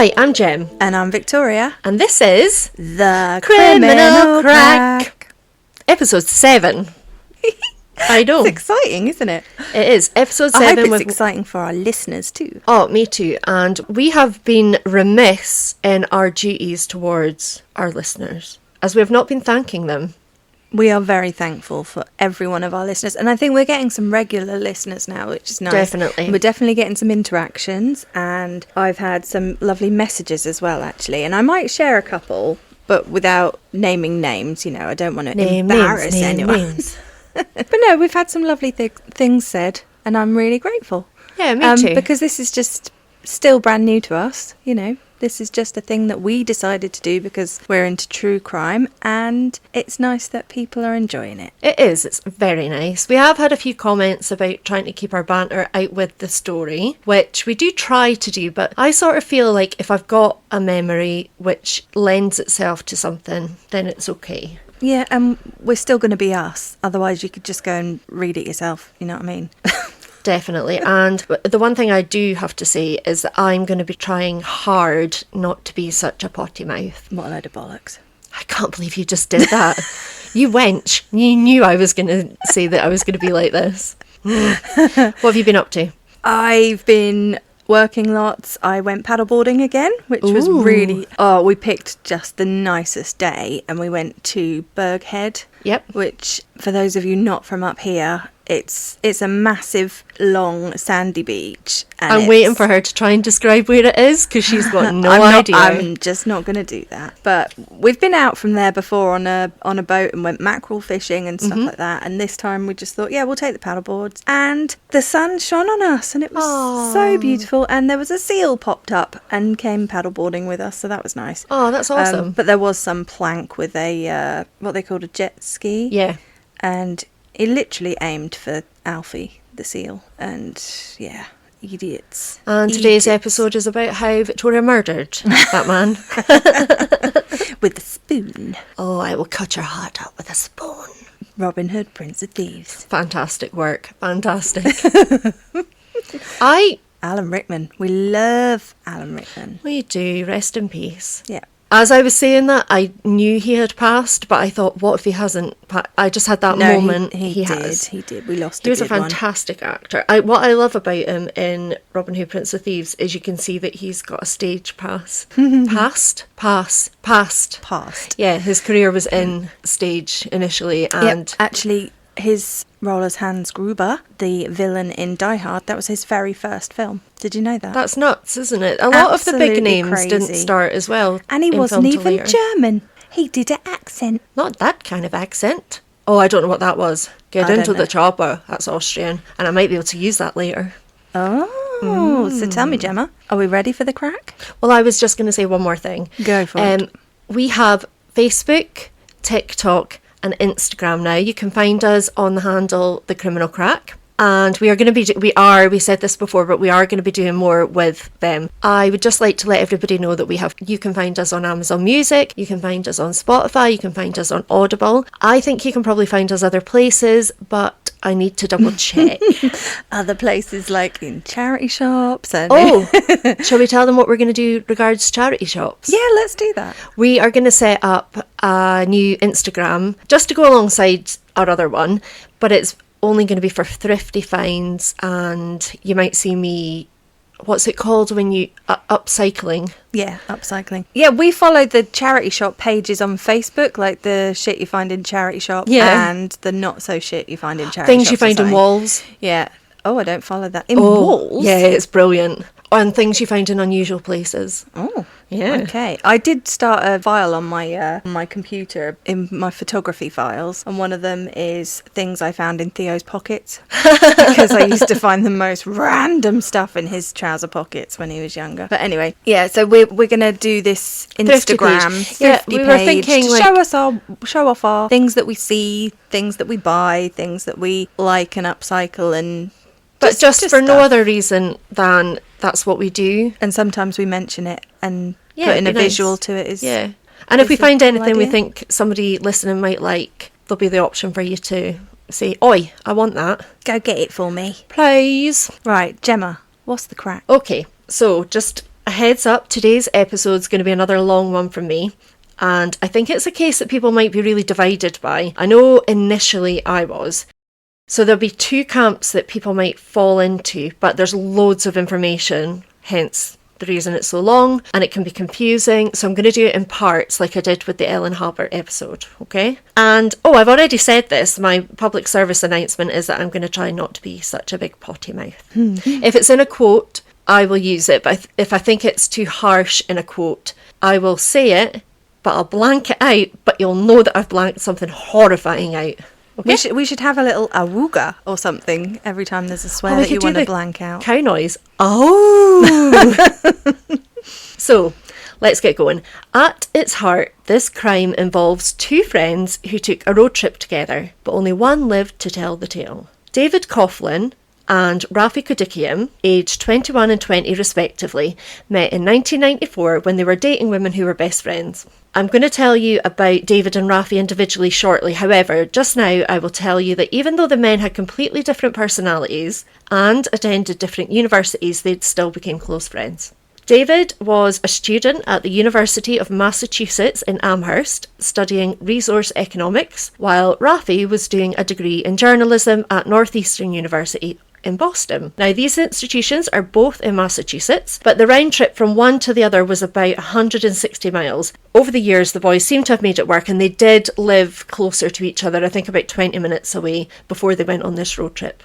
Hi, I'm Jem. And I'm Victoria. And this is The Criminal Crack. Episode 7. I know. It's exciting, isn't it? It is. Episode 7. I hope it's exciting for our listeners too. Oh, me too. And we have been remiss in our duties towards our listeners, as we have not been thanking them. We are very thankful for every one of our listeners. And I think we're getting some regular listeners now, which is nice. Definitely. We're definitely getting some interactions. And I've had some lovely messages as well, actually. And I might share a couple, but without naming names. You know, I don't want to embarrass anyone. But no, we've had some lovely things said. And I'm really grateful. Yeah, me too. Because this is just still brand new to us, you know. This is just a thing that we decided to do because we're into true crime, and it's nice that people are enjoying it. It is. It's very nice. We have had a few comments about trying to keep our banter out with the story, which we do try to do, but I sort of feel like if I've got a memory which lends itself to something, then it's okay. Yeah, and we're still going to be us. Otherwise, you could just go and read it yourself. You know what I mean? Definitely. And the one thing I do have to say is that I'm going to be trying hard not to be such a potty mouth. What a load of bollocks. I can't believe you just did that. You wench. You knew I was going to say that I was going to be like this. What have you been up to? I've been working lots. I went paddleboarding again, which was really... Oh, we picked just the nicest day and we went to Berghead. Yep. Which, for those of you not from up here... It's a massive, long, sandy beach. And I'm waiting for her to try and describe where it is because she's got no idea. I'm just not going to do that. But we've been out from there before on a boat and went mackerel fishing and stuff like that. And this time we just thought, yeah, we'll take the paddleboards. And the sun shone on us and it was so beautiful. And there was a seal popped up and came paddleboarding with us. So that was nice. Oh, that's awesome. But there was some plank with a, what they called a jet ski. Yeah. And... he literally aimed for Alfie, the seal, and yeah, idiots. And today's episode is about how Victoria murdered that man. With a spoon. Oh, I will cut your heart out with a spoon. Robin Hood, Prince of Thieves. Fantastic work. Fantastic. Alan Rickman. We love Alan Rickman. We do. Rest in peace. Yeah. As I was saying that, I knew he had passed, but I thought, what if he hasn't? I just had that moment. He has. He did. We lost. He was a fantastic actor. What I love about him in Robin Hood, Prince of Thieves is you can see that he's got a stage pass. Past. Yeah, his career was in stage initially, and actually, his role as Hans Gruber, the villain in Die Hard, that was his very first film. Did you know that? That's nuts, isn't it? A lot of the big names crazy. Didn't start as well. And he wasn't even German. He did an accent. Not that kind of accent. Oh, I don't know what that was. Get into the chopper. That's Austrian. And I might be able to use that later. Oh, so tell me, Gemma, are we ready for the crack? Well, I was just going to say one more thing. Go for it. We have Facebook, TikTok, and Instagram now. You can find us on the handle The Criminal Crack. And we said this before, but we are going to be doing more with them. I would just like to let everybody know that you can find us on Amazon Music, you can find us on Spotify, you can find us on Audible. I think you can probably find us other places, but I need to double check. Other places like in charity shops. And shall we tell them what we're going to do regards charity shops? Yeah, let's do that. We are going to set up a new Instagram just to go alongside our other one, but it's only going to be for thrifty finds, and you might see me, what's it called when you upcycling? Yeah, upcycling. Yeah, we follow the charity shop pages on Facebook, like the shit you find in charity shops and the not so shit you find in charity things shops. You find in walls. Yeah. Oh, I don't follow that. In walls? Yeah, it's brilliant. And things you find in unusual places. Oh, yeah. Okay. I did start a file on my computer in my photography files, and one of them is things I found in Theo's pockets because I used to find the most random stuff in his trouser pockets when he was younger. But anyway, yeah. So we're gonna do this Instagram thrifty we page were thinking, to show off our things that we see, things that we buy, things that we like and upcycle and. But just for no other reason than that's what we do. And sometimes we mention it and put in a visual to it. Yeah. And if we find anything we think somebody listening might like, there'll be the option for you to say, oi, I want that. Go get it for me. Please. Right, Gemma, what's the crack? Okay, so just a heads up, today's episode's going to be another long one from me. And I think it's a case that people might be really divided by. I know initially I was. So there'll be two camps that people might fall into, but there's loads of information, hence the reason it's so long, and it can be confusing. So I'm going to do it in parts like I did with the Ellen Halbert episode, okay? And, I've already said this, my public service announcement is that I'm going to try not to be such a big potty mouth. If it's in a quote, I will use it, but if I think it's too harsh in a quote, I will say it, but I'll blank it out, but you'll know that I've blanked something horrifying out. Okay? We should have a little awooga or something every time there's a swear that you want to blank out. Cow noise. Oh! So, let's get going. At its heart, this crime involves two friends who took a road trip together, but only one lived to tell the tale. David Coughlin and Rafi Kudikian, aged 21 and 20 respectively, met in 1994 when they were dating women who were best friends. I'm going to tell you about David and Rafi individually shortly. However, just now I will tell you that even though the men had completely different personalities and attended different universities, they still became close friends. David was a student at the University of Massachusetts in Amherst, studying resource economics, while Rafi was doing a degree in journalism at Northeastern University in Boston. Now, these institutions are both in Massachusetts, but the round trip from one to the other was about 160 miles. Over the years, the boys seem to have made it work, and they did live closer to each other, I think about 20 minutes away, before they went on this road trip.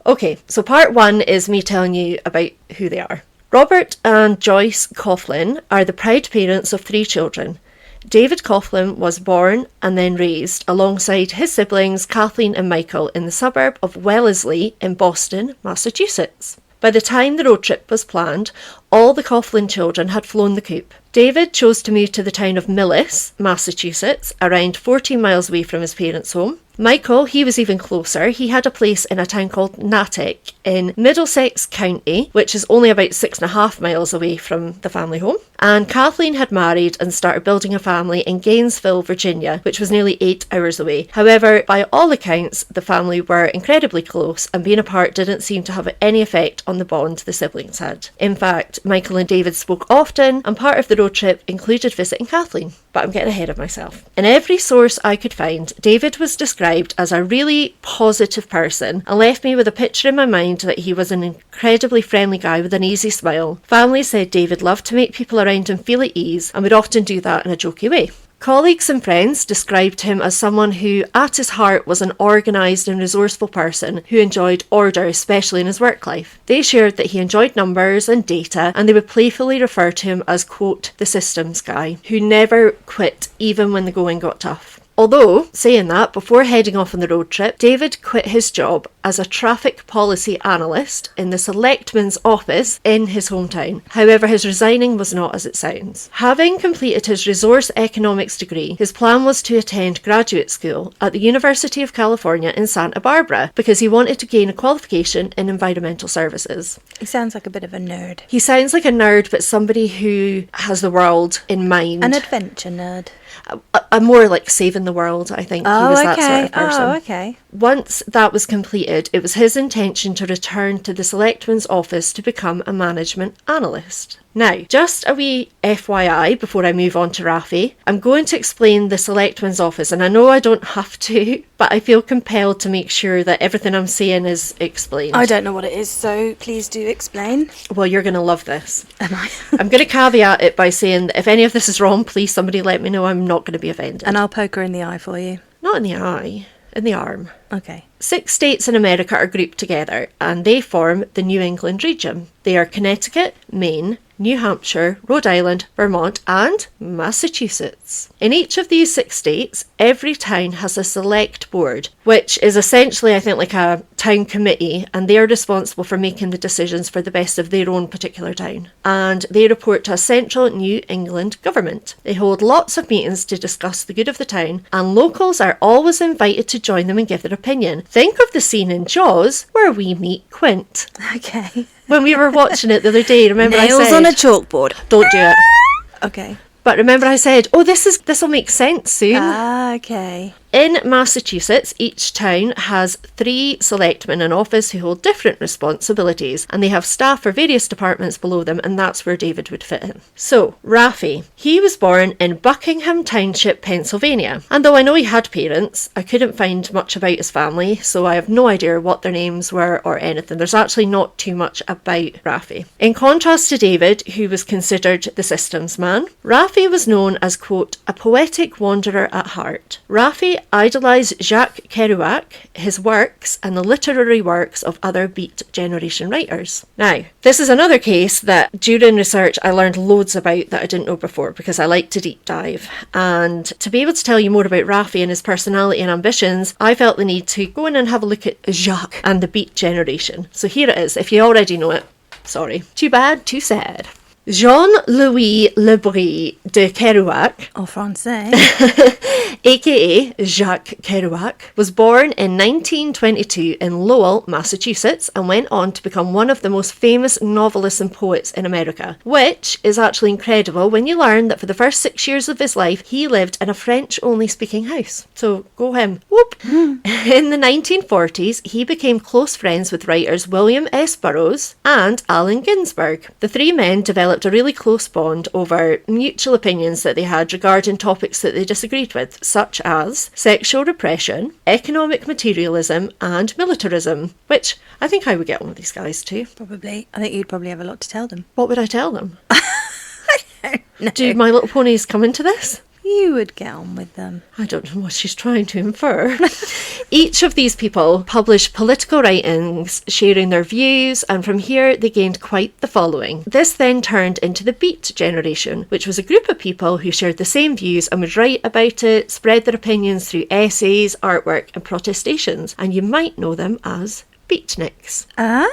Okay, so part one is me telling you about who they are. Robert and Joyce Coughlin are the proud parents of 3 children. David Coughlin was born and then raised alongside his siblings Kathleen and Michael in the suburb of Wellesley in Boston, Massachusetts. By the time the road trip was planned, all the Coughlin children had flown the coop. David chose to move to the town of Millis, Massachusetts, around 14 miles away from his parents' home. Michael, he was even closer. He had a place in a town called Natick in Middlesex County, which is only about 6.5 miles away from the family home. And Kathleen had married and started building a family in Gainesville, Virginia, which was nearly 8 hours away. However, by all accounts, the family were incredibly close, and being apart didn't seem to have any effect on the bond the siblings had. In fact, Michael and David spoke often, and part of the road trip included visiting Kathleen. But I'm getting ahead of myself. In every source I could find, David was described as a really positive person and left me with a picture in my mind that he was an incredibly friendly guy with an easy smile. Family said David loved to make people around him feel at ease and would often do that in a jokey way. Colleagues and friends described him as someone who, at his heart, was an organised and resourceful person who enjoyed order, especially in his work life. They shared that he enjoyed numbers and data, and they would playfully refer to him as, quote, the systems guy, who never quit even when the going got tough. Although, saying that, before heading off on the road trip, David quit his job as a traffic policy analyst in the selectman's office in his hometown. However, his resigning was not as it sounds. Having completed his resource economics degree, his plan was to attend graduate school at the University of California in Santa Barbara because he wanted to gain a qualification in environmental services. He sounds like a bit of a nerd. He sounds like a nerd, but somebody who has the world in mind. An adventure nerd. A more like saving the world, I think. He was that sort of person. Okay. Once that was completed, it was his intention to return to the selectman's office to become a management analyst. Now, just a wee FYI before I move on to Rafi, I'm going to explain the selectman's office, and I know I don't have to, but I feel compelled to make sure that everything I'm saying is explained. I don't know what it is, so please do explain. Well, you're going to love this. Am I? I'm going to caveat it by saying that if any of this is wrong, please somebody let me know. I'm not going to be offended. And I'll poke her in the eye for you. Not in the eye, in the arm. Okay. 6 states in America are grouped together, and they form the New England region. They are Connecticut, Maine, New Hampshire, Rhode Island, Vermont, and Massachusetts. In each of these 6 states, every town has a select board, which is essentially, I think, like a town committee, and they are responsible for making the decisions for the best of their own particular town. And they report to a central New England government. They hold lots of meetings to discuss the good of the town, and locals are always invited to join them and give their opinion. Think of the scene in Jaws where we meet Quint. Okay. When we were watching it the other day, remember Nails I said... on a chalkboard. Don't do it. Okay. But remember I said, oh, this will make sense soon. Ah, okay. In Massachusetts, each town has 3 selectmen in office who hold different responsibilities, and they have staff for various departments below them, and that's where David would fit in. So, Raffi. He was born in Buckingham Township, Pennsylvania. And though I know he had parents, I couldn't find much about his family, so I have no idea what their names were or anything. There's actually not too much about Raffi. In contrast to David, who was considered the systems man, Raffi was known as, quote, a poetic wanderer at heart. Raffi idolised Jacques Kerouac, his works, and the literary works of other Beat Generation writers. Now, this is another case that during research I learned loads about that I didn't know before, because I like to deep dive. And to be able to tell you more about Raffi and his personality and ambitions, I felt the need to go in and have a look at Jacques and the Beat Generation. So here it is. If you already know it, sorry. Too bad, too sad. Jean-Louis Le Brie de Kerouac, En français. aka Jacques Kerouac, was born in 1922 in Lowell, Massachusetts, and went on to become one of the most famous novelists and poets in America, which is actually incredible when you learn that for the first 6 years of his life, he lived in a French-only speaking house. So, go him. Whoop! In the 1940s, he became close friends with writers William S. Burroughs and Allen Ginsberg. The 3 men developed a really close bond over mutual opinions that they had regarding topics that they disagreed with, such as sexual repression, economic materialism, and militarism, which I think I would get on with these guys too. Probably. I think you'd probably have a lot to tell them. What would I tell them? No. Do My Little Ponies come into this? You would get on with them. I don't know what she's trying to infer. Each of these people published political writings sharing their views, and from here they gained quite the following. This then turned into the Beat Generation, which was a group of people who shared the same views and would write about it, spread their opinions through essays, artwork and protestations, and you might know them as beatniks. Ah.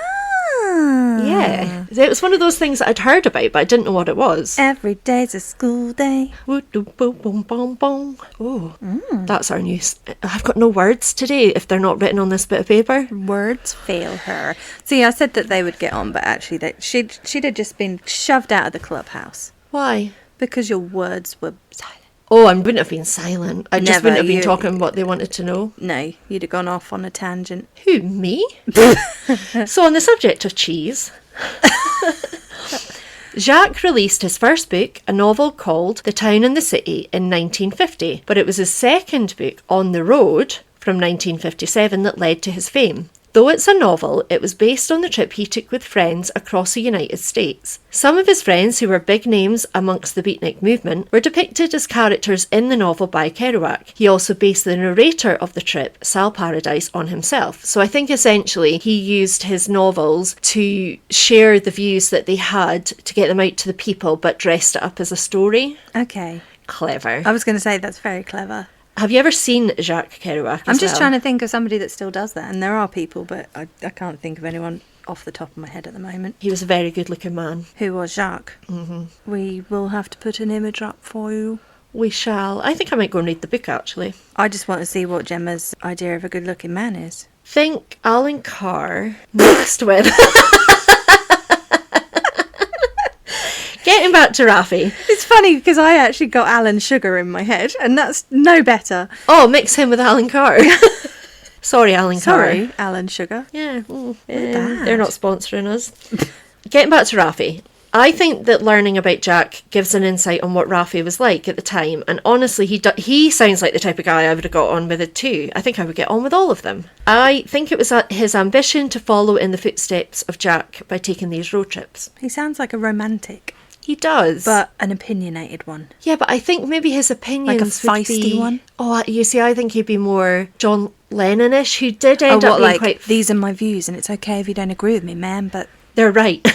Yeah. It was one of those things that I'd heard about, but I didn't know what it was. Every day's a school day. Oh, that's our news. I've got no words today if they're not written on this bit of paper. Words fail her. See, I said that they would get on, but actually she'd have just been shoved out of the clubhouse. Why? Because your words were silent. Oh, I wouldn't have been silent. I just Never, wouldn't have been you- talking what they wanted to know. No, you'd have gone off on a tangent. Who, me? So on the subject of cheese, Jacques released his first book, a novel called The Town and the City, in 1950, but it was his second book, On the Road, from 1957 that led to his fame. Though it's a novel, it was based on the trip he took with friends across the United States. Some of his friends, who were big names amongst the beatnik movement, were depicted as characters in the novel by Kerouac. He also based the narrator of the trip, Sal Paradise, on himself. So I think essentially he used his novels to share the views that they had to get them out to the people, but dressed it up as a story. Okay. Clever. I was going to say that's very clever. Have you ever seen Jacques Kerouac? I'm just trying to think of somebody that still does that, and there are people, but I can't think of anyone off the top of my head at the moment. He was a very good looking man. Who was Jacques? Mm-hmm. We will have to put an image up for you. We shall. I think I might go and read the book, actually. I just want to see what Gemma's idea of a good looking man is. Think Alan Carr mixed with... Getting back to Raffi. It's funny because I actually got Alan Sugar in my head, and that's no better. Oh, mix him with Alan Carr. Sorry, Alan Carr. Sorry, Alan Sugar. Yeah, bad. they're not sponsoring us. Getting back to Raffi. I think that learning about Jack gives an insight on what Raffi was like at the time, and honestly, he sounds like the type of guy I would have got on with it too. I think I would get on with all of them. I think it was his ambition to follow in the footsteps of Jack by taking these road trips. He sounds like a romantic. He does. But an opinionated one. Yeah, but I think maybe his opinions like a would feisty be... one? Oh, you see, I think he'd be more John Lennon-ish, who did end up being like, quite... these are my views, and it's okay if you don't agree with me, man, but... They're right.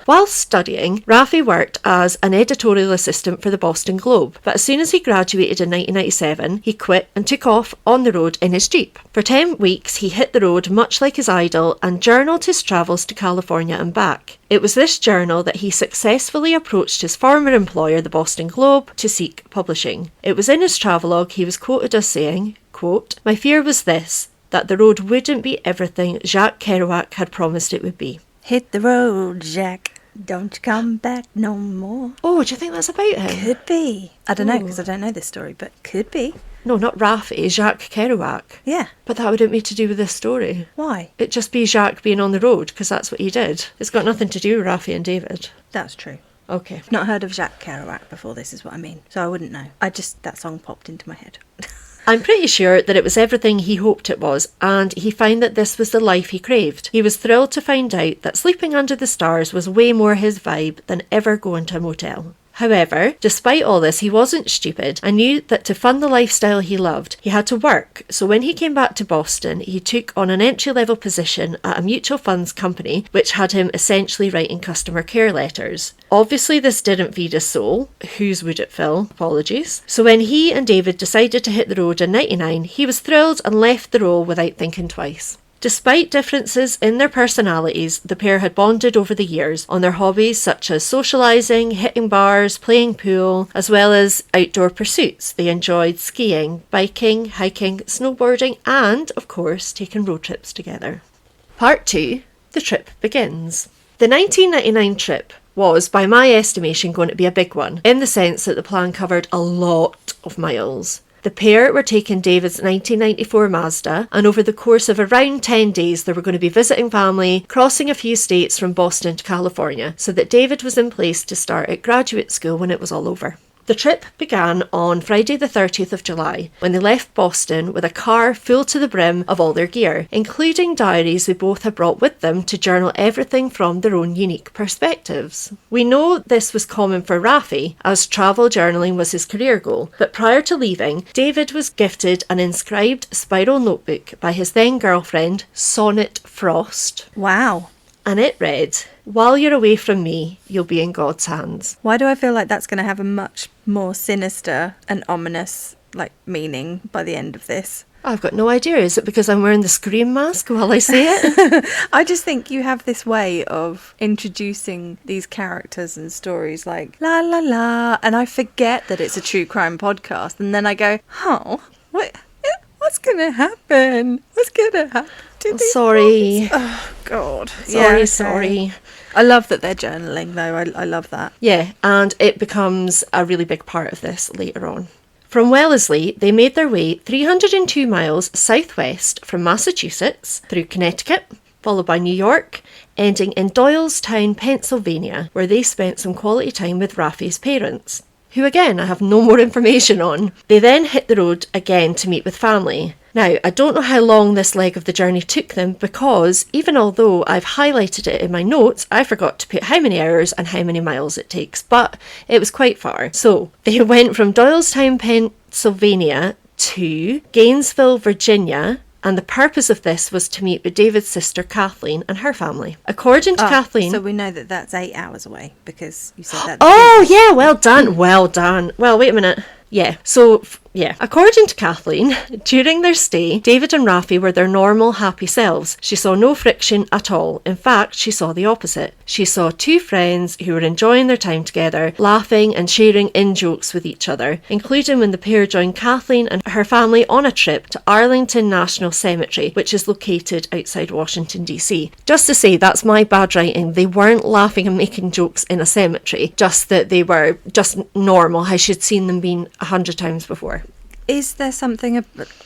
While studying, Raffi worked as an editorial assistant for the Boston Globe, but as soon as he graduated in 1997, he quit and took off on the road in his Jeep. For 10 weeks, he hit the road much like his idol and journalled his travels to California and back. It was this journal that he successfully approached his former employer, the Boston Globe, to seek publishing. It was in his travelogue he was quoted as saying, quote, "My fear was this, that the road wouldn't be everything Jacques Kerouac had promised it would be." Hit the road, Jack. Don't you come back no more. Oh, do you think that's about him? Could be. I don't know, Ooh. because I don't know this story, but could be. No, not Raffi, Jacques Kerouac. Yeah. But that wouldn't be to do with this story. Why? It'd just be Jacques being on the road, because that's what he did. It's got nothing to do with Raffi and David. That's true. Okay. Not heard of Jacques Kerouac before, this is what I mean. So I wouldn't know. That song popped into my head. I'm pretty sure that it was everything he hoped it was, and he found that this was the life he craved. He was thrilled to find out that sleeping under the stars was way more his vibe than ever going to a motel. However, despite all this, he wasn't stupid and knew that to fund the lifestyle he loved, he had to work. So when he came back to Boston, he took on an entry-level position at a mutual funds company, which had him essentially writing customer care letters. Obviously, this didn't feed his soul. Whose would it fill? Apologies. So when he and David decided to hit the road in '99, he was thrilled and left the role without thinking twice. Despite differences in their personalities, the pair had bonded over the years on their hobbies such as socialising, hitting bars, playing pool, as well as outdoor pursuits. They enjoyed skiing, biking, hiking, snowboarding, and, of course, taking road trips together. Part 2. The trip begins. The 1999 trip was, by my estimation, going to be a big one, in the sense that the plan covered a lot of miles. The pair were taking David's 1994 Mazda, and over the course of around 10 days they were going to be visiting family, crossing a few states from Boston to California, so that David was in place to start at graduate school when it was all over. The trip began on Friday the 30th of July, when they left Boston with a car full to the brim of all their gear, including diaries they both had brought with them to journal everything from their own unique perspectives. We know this was common for Raffi, as travel journaling was his career goal, but prior to leaving, David was gifted an inscribed spiral notebook by his then girlfriend, Sonnet Frost. Wow. And it read, "While you're away from me, you'll be in God's hands." Why do I feel like that's going to have a much more sinister and ominous meaning by the end of this? I've got no idea. Is it because I'm wearing the Scream mask while I say it? I just think you have this way of introducing these characters and stories like la la la, and I forget that it's a true crime podcast, and then I go, oh, what's going to happen? What's going to happen to these Sorry. boys? Oh, God. Sorry. I love that they're journaling, though. I love that. Yeah, and it becomes a really big part of this later on. From Wellesley, they made their way 302 miles southwest from Massachusetts through Connecticut, followed by New York, ending in Doylestown, Pennsylvania, where they spent some quality time with Raffi's parents, who again I have no more information on. They then hit the road again to meet with family. Now, I don't know how long this leg of the journey took them because even although I've highlighted it in my notes, I forgot to put how many hours and how many miles it takes, but it was quite far. So they went from Doylestown, Pennsylvania to Gainesville, Virginia, and the purpose of this was to meet with David's sister Kathleen and her family. According to Kathleen... So we know that that's 8 hours away because you said that... Oh, yeah, well done. Well done. Well, wait a minute. Yeah, so... Yeah. According to Kathleen, during their stay, David and Raffi were their normal, happy selves. She saw no friction at all. In fact, she saw the opposite. She saw two friends who were enjoying their time together, laughing and sharing in-jokes with each other, including when the pair joined Kathleen and her family on a trip to Arlington National Cemetery, which is located outside Washington, D.C. Just to say, that's my bad writing. They weren't laughing and making jokes in a cemetery, just that they were just normal, how she'd seen them been 100 times before. Is there something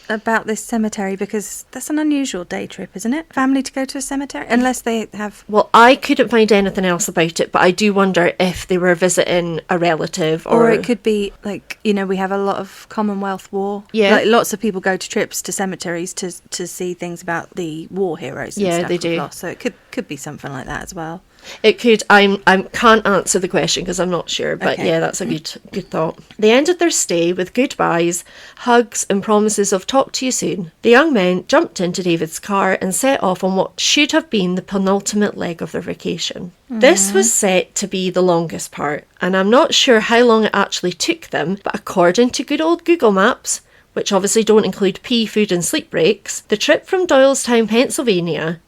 about this cemetery? Because that's an unusual day trip, isn't it? Family to go to a cemetery? Unless they have... Well, I couldn't find anything else about it, but I do wonder if they were visiting a relative Or it could be, we have a lot of Commonwealth War. Yeah. Lots of people go to trips to cemeteries to see things about the war heroes and stuff. Yeah, they do. Lost. So it could be something like that as well. It could. I can't answer the question because I'm not sure, but Okay. Yeah, that's a good thought. They ended their stay with goodbyes, hugs, and promises of talk to you soon. The young men jumped into David's car and set off on what should have been the penultimate leg of their vacation. This was set to be the longest part, and I'm not sure how long it actually took them, but according to good old Google Maps, which obviously don't include pee, food, and sleep breaks, the trip from Doylestown, Pennsylvania...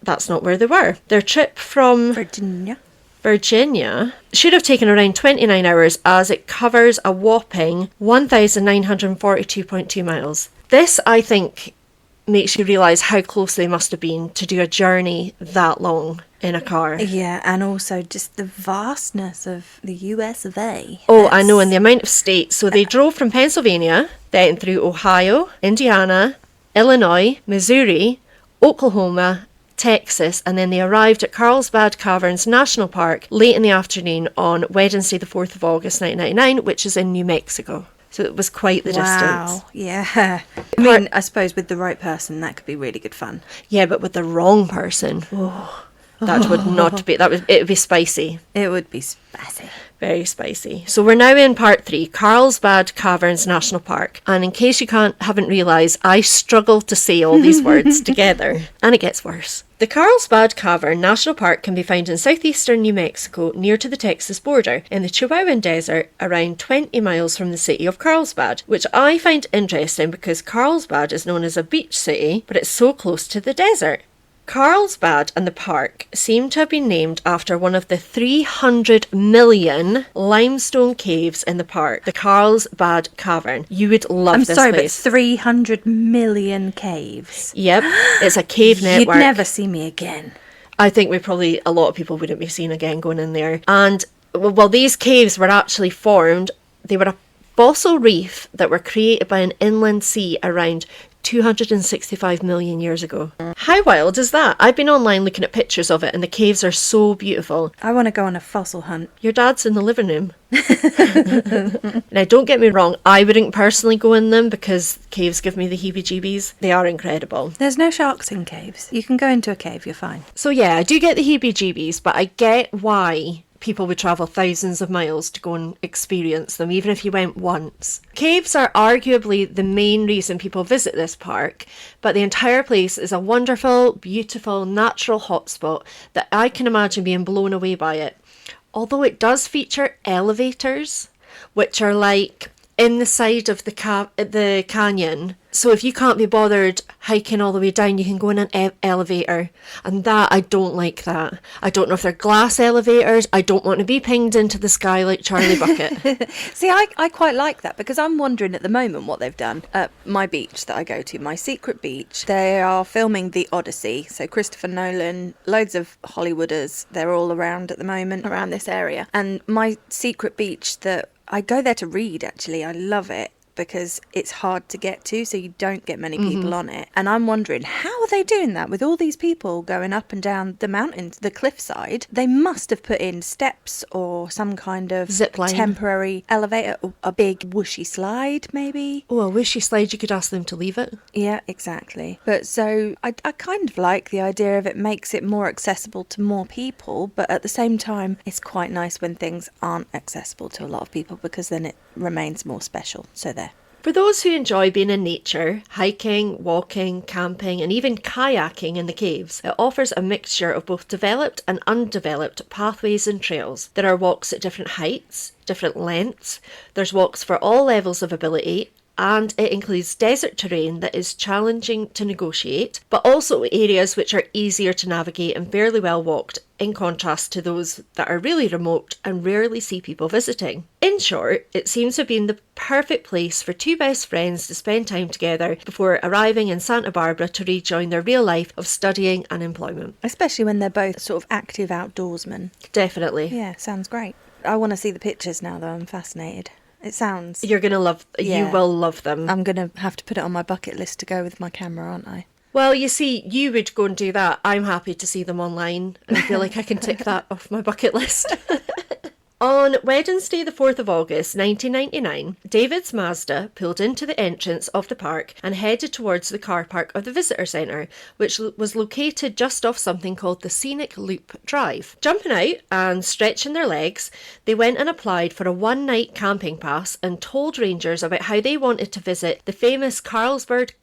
That's not where they were. Their trip from Virginia should have taken around 29 hours as it covers a whopping 1,942.2 miles. This, I think, makes you realise how close they must have been to do a journey that long in a car. Yeah, and also just the vastness of the US of A. Oh, I know, and the amount of states. So they drove from Pennsylvania, then through Ohio, Indiana, Illinois, Missouri, Oklahoma, Texas, and then they arrived at Carlsbad Caverns National Park late in the afternoon on Wednesday the 4th of August 1999, which is in New Mexico. So it was quite the distance. Wow, yeah. I mean, I suppose with the right person, that could be really good fun. Yeah, but with the wrong person, that would not be, it would be spicy. It would be spicy. Very spicy. So we're now in part 3, Carlsbad Caverns National Park. And in case you haven't realised, I struggle to say all these words together. And it gets worse. The Carlsbad Cavern National Park can be found in southeastern New Mexico near to the Texas border in the Chihuahuan Desert around 20 miles from the city of Carlsbad, which I find interesting because Carlsbad is known as a beach city, but it's so close to the desert. Carlsbad and the park seem to have been named after one of the 300 million limestone caves in the park, the Carlsbad Cavern. You would love this place. But 300 million caves. Yep, it's a cave network. You'd never see me again. I think a lot of people wouldn't be seen again going in there. And, well, these caves were actually formed, they were a fossil reef that were created by an inland sea around 265 million years ago. How wild is that? I've been online looking at pictures of it and the caves are so beautiful. I want to go on a fossil hunt. Your dad's in the living room. Now, don't get me wrong, I wouldn't personally go in them because caves give me the heebie-jeebies. They are incredible. There's no sharks in caves. You can go into a cave, you're fine. So yeah, I do get the heebie-jeebies, but I get why people would travel thousands of miles to go and experience them, even if you went once. Caves are arguably the main reason people visit this park, but the entire place is a wonderful, beautiful, natural hotspot that I can imagine being blown away by it. Although it does feature elevators, which are like in the side of the canyon. So if you can't be bothered hiking all the way down, you can go in an elevator. And that, I don't like that. I don't know if they're glass elevators. I don't want to be pinged into the sky like Charlie Bucket. See, I quite like that because I'm wondering at the moment what they've done at my beach that I go to, my secret beach. They are filming The Odyssey. So Christopher Nolan, loads of Hollywooders, they're all around at the moment, around this area. And my secret beach that I go there to read, actually. I love it because it's hard to get to, so you don't get many people on it. And I'm wondering, how are they doing that with all these people going up and down the mountains, the cliffside? They must have put in steps or some kind of zip line, temporary elevator, a big whooshy slide, maybe. Oh, a whooshy slide, you could ask them to leave it. Yeah, exactly. But so I kind of like the idea of it makes it more accessible to more people, but at the same time, it's quite nice when things aren't accessible to a lot of people because then it remains more special. So there. For those who enjoy being in nature, hiking, walking, camping, and even kayaking in the caves, it offers a mixture of both developed and undeveloped pathways and trails. There are walks at different heights, different lengths. There's walks for all levels of ability, and it includes desert terrain that is challenging to negotiate, but also areas which are easier to navigate and fairly well walked, in contrast to those that are really remote and rarely see people visiting. In short, it seems to have been the perfect place for two best friends to spend time together before arriving in Santa Barbara to rejoin their real life of studying and employment. Especially when they're both sort of active outdoorsmen. Definitely. Yeah, sounds great. I want to see the pictures now, though. I'm fascinated. It sounds... You're going to love... Yeah. You will love them. I'm going to have to put it on my bucket list to go with my camera, aren't I? Well, you see, you would go and do that. I'm happy to see them online and I feel like I can tick that off my bucket list. On Wednesday, the 4th of August, 1999, David's Mazda pulled into the entrance of the park and headed towards the car park of the visitor centre, which was located just off something called the Scenic Loop Drive. Jumping out and stretching their legs, they went and applied for a one-night camping pass and told rangers about how they wanted to visit the famous Carlsbad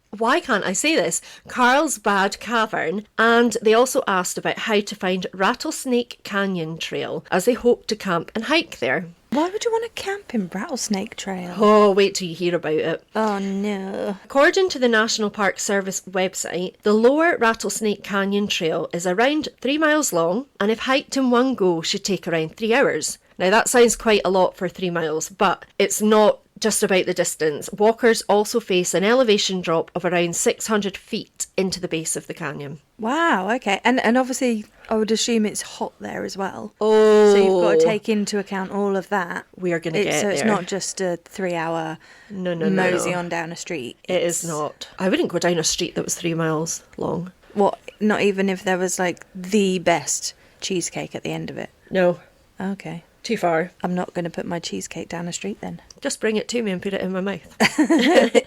Cavern, and they also asked about how to find Rattlesnake Canyon Trail, as they hoped to camp and hike there. Why would you want to camp in Rattlesnake Trail? Oh, wait till you hear about it. Oh, no. According to the National Park Service website, the lower Rattlesnake Canyon Trail is around 3 miles long, and if hiked in one go, should take around 3 hours. Now, that sounds quite a lot for 3 miles, but it's not just about the distance. Walkers also face an elevation drop of around 600 feet into the base of the canyon. Wow, okay. And obviously, I would assume it's hot there as well. Oh. So you've got to take into account all of that. We are going to get So there. it's not just a 3-hour No. mosey on down a street. It is not. I wouldn't go down a street that was 3 miles long. What? Not even if there was like the best cheesecake at the end of it? No. Okay. Too far. I'm not going to put my cheesecake down a street then. Just bring it to me and put it in my mouth.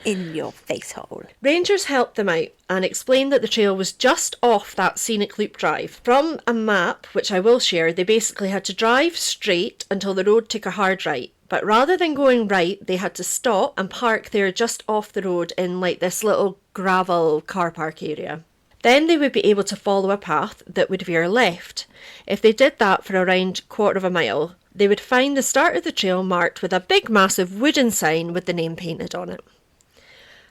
In your face hole. Rangers helped them out and explained that the trail was just off that scenic loop drive. From a map, which I will share, they basically had to drive straight until the road took a hard right. But rather than going right, they had to stop and park there just off the road in like this little gravel car park area. Then they would be able to follow a path that would veer left. If they did that for around 1/4 mile, they would find the start of the trail marked with a big massive wooden sign with the name painted on it.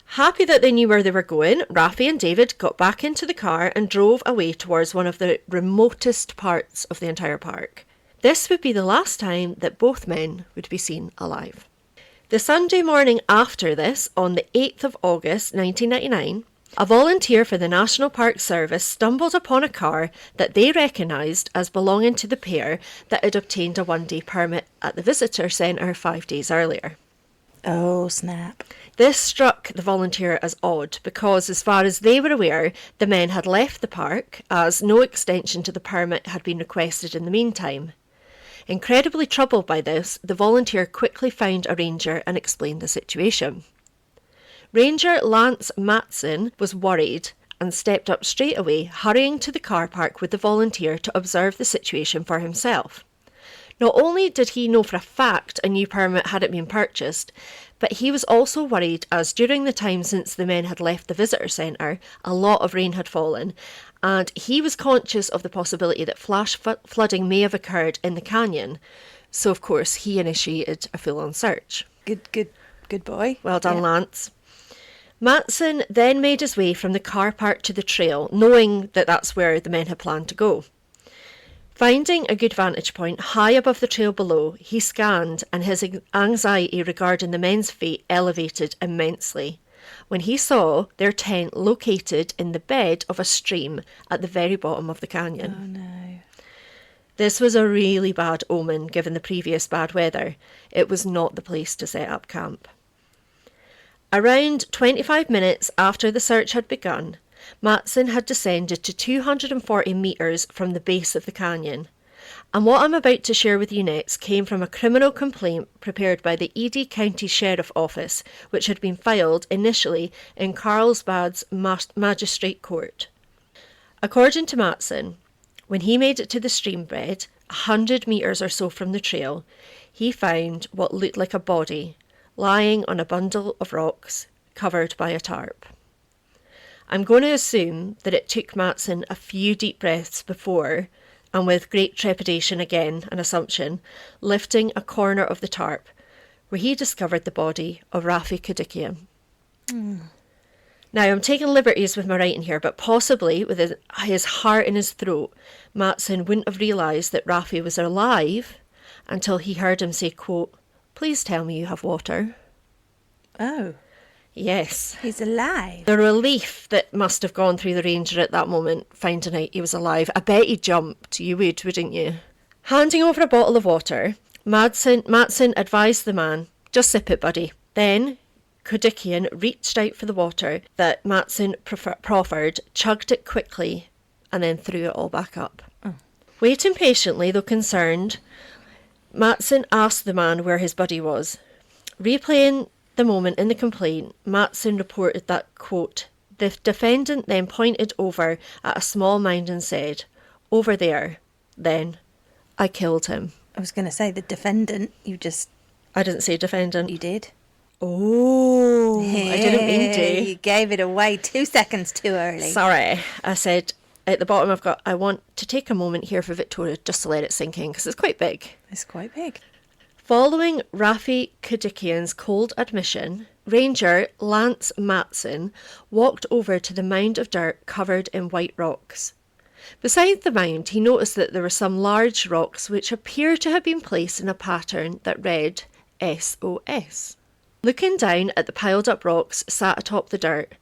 Happy that they knew where they were going, Rafi and David got back into the car and drove away towards one of the remotest parts of the entire park. This would be the last time that both men would be seen alive. The Sunday morning after this, on the 8th of August 1999, a volunteer for the National Park Service stumbled upon a car that they recognised as belonging to the pair that had obtained a one-day permit at the visitor centre 5 days earlier. Oh, snap. This struck the volunteer as odd because, as far as they were aware, the men had left the park as no extension to the permit had been requested in the meantime. Incredibly troubled by this, the volunteer quickly found a ranger and explained the situation. Ranger Lance Matson was worried and stepped up straight away, hurrying to the car park with the volunteer to observe the situation for himself. Not only did he know for a fact a new permit hadn't been purchased, but he was also worried as during the time since the men had left the visitor centre, a lot of rain had fallen, and he was conscious of the possibility that flash flooding may have occurred in the canyon. So, of course, he initiated a full-on search. Good boy. Well done, Lance. Matson then made his way from the car park to the trail, knowing that that's where the men had planned to go. Finding a good vantage point high above the trail below, he scanned and his anxiety regarding the men's fate elevated immensely when he saw their tent located in the bed of a stream at the very bottom of the canyon. Oh no. This was a really bad omen given the previous bad weather. It was not the place to set up camp. Around 25 minutes after the search had begun, Matson had descended to 240 metres from the base of the canyon. And what I'm about to share with you next came from a criminal complaint prepared by the Ely County Sheriff Office, which had been filed initially in Carlsbad's Magistrate Court. According to Matson, when he made it to the stream bed, 100 metres or so from the trail, he found what looked like a body lying on a bundle of rocks covered by a tarp. I'm going to assume that it took Matson a few deep breaths before, and with great trepidation again, an assumption, lifting a corner of the tarp, where he discovered the body of Rafi Kadikian. Now, I'm taking liberties with my writing here, but possibly with his heart in his throat, Matson wouldn't have realised that Rafi was alive until he heard him say, quote, "Please tell me you have water." Oh. Yes. He's alive. The relief that must have gone through the ranger at that moment, finding out he was alive. I bet he jumped. You would, wouldn't you? Handing over a bottle of water, Matson advised the man, "Just sip it, buddy." Then Kadikian reached out for the water that Matson proffered, chugged it quickly, and then threw it all back up. Oh. Waiting patiently, though concerned, Matson asked the man where his buddy was. Replaying the moment in the complaint, Matson reported that, quote, "The defendant then pointed over at a small mound and said, 'Over there.' Then, I killed him." I was going to say the defendant. I didn't say defendant. You did. Oh, I didn't mean to. You gave it away 2 seconds too early. Sorry. I said at the bottom I want to take a moment here for Victoria just to let it sink in because it's quite big. It's quite big. Following Rafi Kadikian's cold admission, Ranger Lance Matson walked over to the mound of dirt covered in white rocks. Beside the mound, he noticed that there were some large rocks which appeared to have been placed in a pattern that read SOS. Looking down at the piled up rocks sat atop the dirt,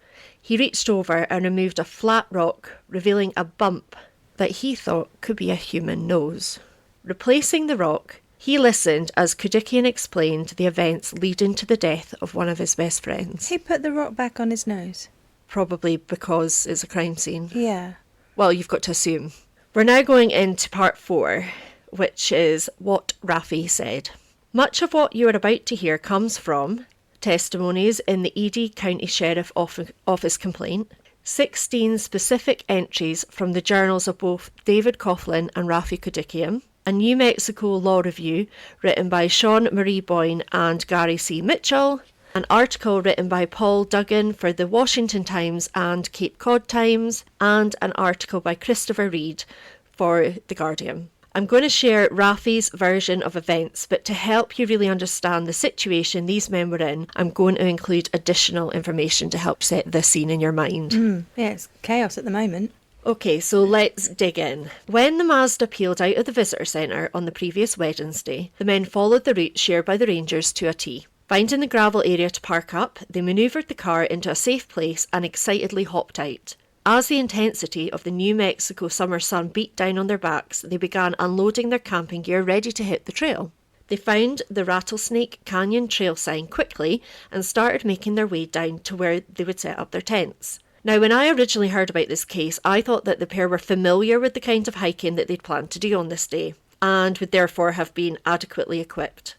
he reached over and removed a flat rock, revealing a bump that he thought could be a human nose. Replacing the rock, he listened as Kudikian explained the events leading to the death of one of his best friends. He put the rock back on his nose. Probably because it's a crime scene. Yeah. Well, you've got to assume. We're now going into part 4, which is what Raffi said. Much of what you are about to hear comes from testimonies in the Ely County Sheriff Office complaint, 16 specific entries from the journals of both David Coughlin and Raffi Kudikian, a New Mexico law review written by Sean Marie Boyne and Gary C. Mitchell, an article written by Paul Duggan for the Washington Times and Cape Cod Times, and an article by Christopher Reed for The Guardian. I'm going to share Raffi's version of events, but to help you really understand the situation these men were in, I'm going to include additional information to help set the scene in your mind. Yeah, it's chaos at the moment. Okay, so let's dig in. When the Mazda peeled out of the visitor centre on the previous Wednesday, the men followed the route shared by the Rangers to a T. Finding the gravel area to park up, they manoeuvred the car into a safe place and excitedly hopped out. As the intensity of the New Mexico summer sun beat down on their backs, they began unloading their camping gear ready to hit the trail. They found the Rattlesnake Canyon trail sign quickly and started making their way down to where they would set up their tents. Now, when I originally heard about this case, I thought that the pair were familiar with the kind of hiking that they'd planned to do on this day, and would therefore have been adequately equipped.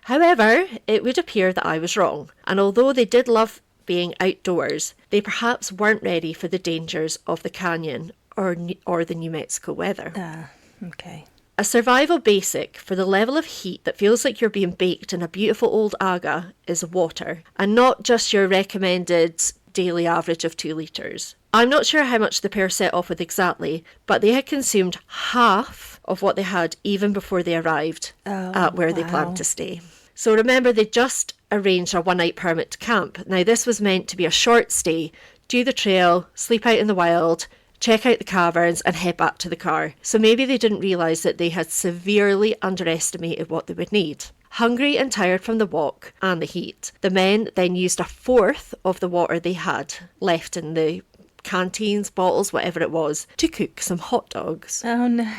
However, it would appear that I was wrong, and although they did love being outdoors, they perhaps weren't ready for the dangers of the canyon or the New Mexico weather. Okay. A survival basic for the level of heat that feels like you're being baked in a beautiful old aga is water, and not just your recommended daily average of 2 litres. I'm not sure how much the pair set off with exactly, but they had consumed half of what they had even before they arrived at where they planned to stay. So remember, they just arranged a 1-night permit to camp. Now, this was meant to be a short stay, do the trail, sleep out in the wild, check out the caverns and head back to the car. So maybe they didn't realise that they had severely underestimated what they would need. Hungry and tired from the walk and the heat, the men then used 1/4 of the water they had left in the canteens, bottles, whatever it was, to cook some hot dogs. Oh no.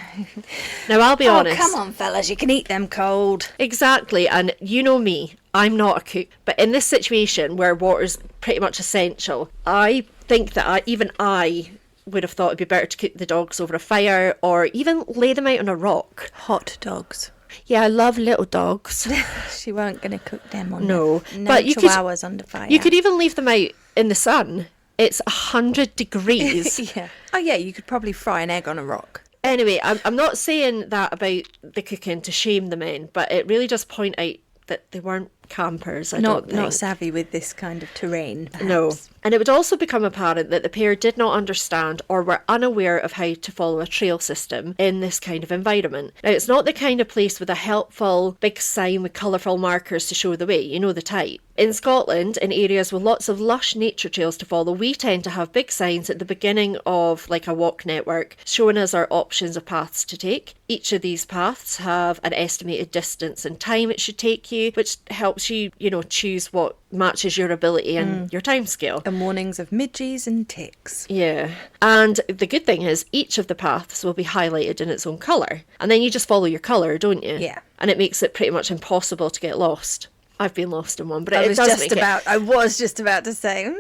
Now, I'll be honest. Come on, fellas, you can eat them cold. Exactly, and you know me, I'm not a cook, but in this situation where water's pretty much essential, I think that even I would have thought it'd be better to cook the dogs over a fire or even lay them out on a rock. Hot dogs. Yeah, I love little dogs. She weren't going to cook them on no, but you chihuahuas under fire. You could even leave them out in the sun. It's 100 degrees. Yeah. Oh yeah, you could probably fry an egg on a rock. Anyway, I'm not saying that about the cooking to shame the men, but it really does point out that they weren't campers, I don't think. Not savvy with this kind of terrain, perhaps. No. And it would also become apparent that the pair did not understand or were unaware of how to follow a trail system in this kind of environment. Now, it's not the kind of place with a helpful big sign with colourful markers to show the way, you know the type. In Scotland, in areas with lots of lush nature trails to follow, we tend to have big signs at the beginning of like a walk network showing us our options of paths to take. Each of these paths have an estimated distance and time it should take you, which helps you, choose what matches your ability and your time scale. And warnings of midges and ticks. Yeah. And the good thing is each of the paths will be highlighted in its own colour. And then you just follow your colour, don't you? Yeah. And it makes it pretty much impossible to get lost. I've been lost in one, but I was just about to say.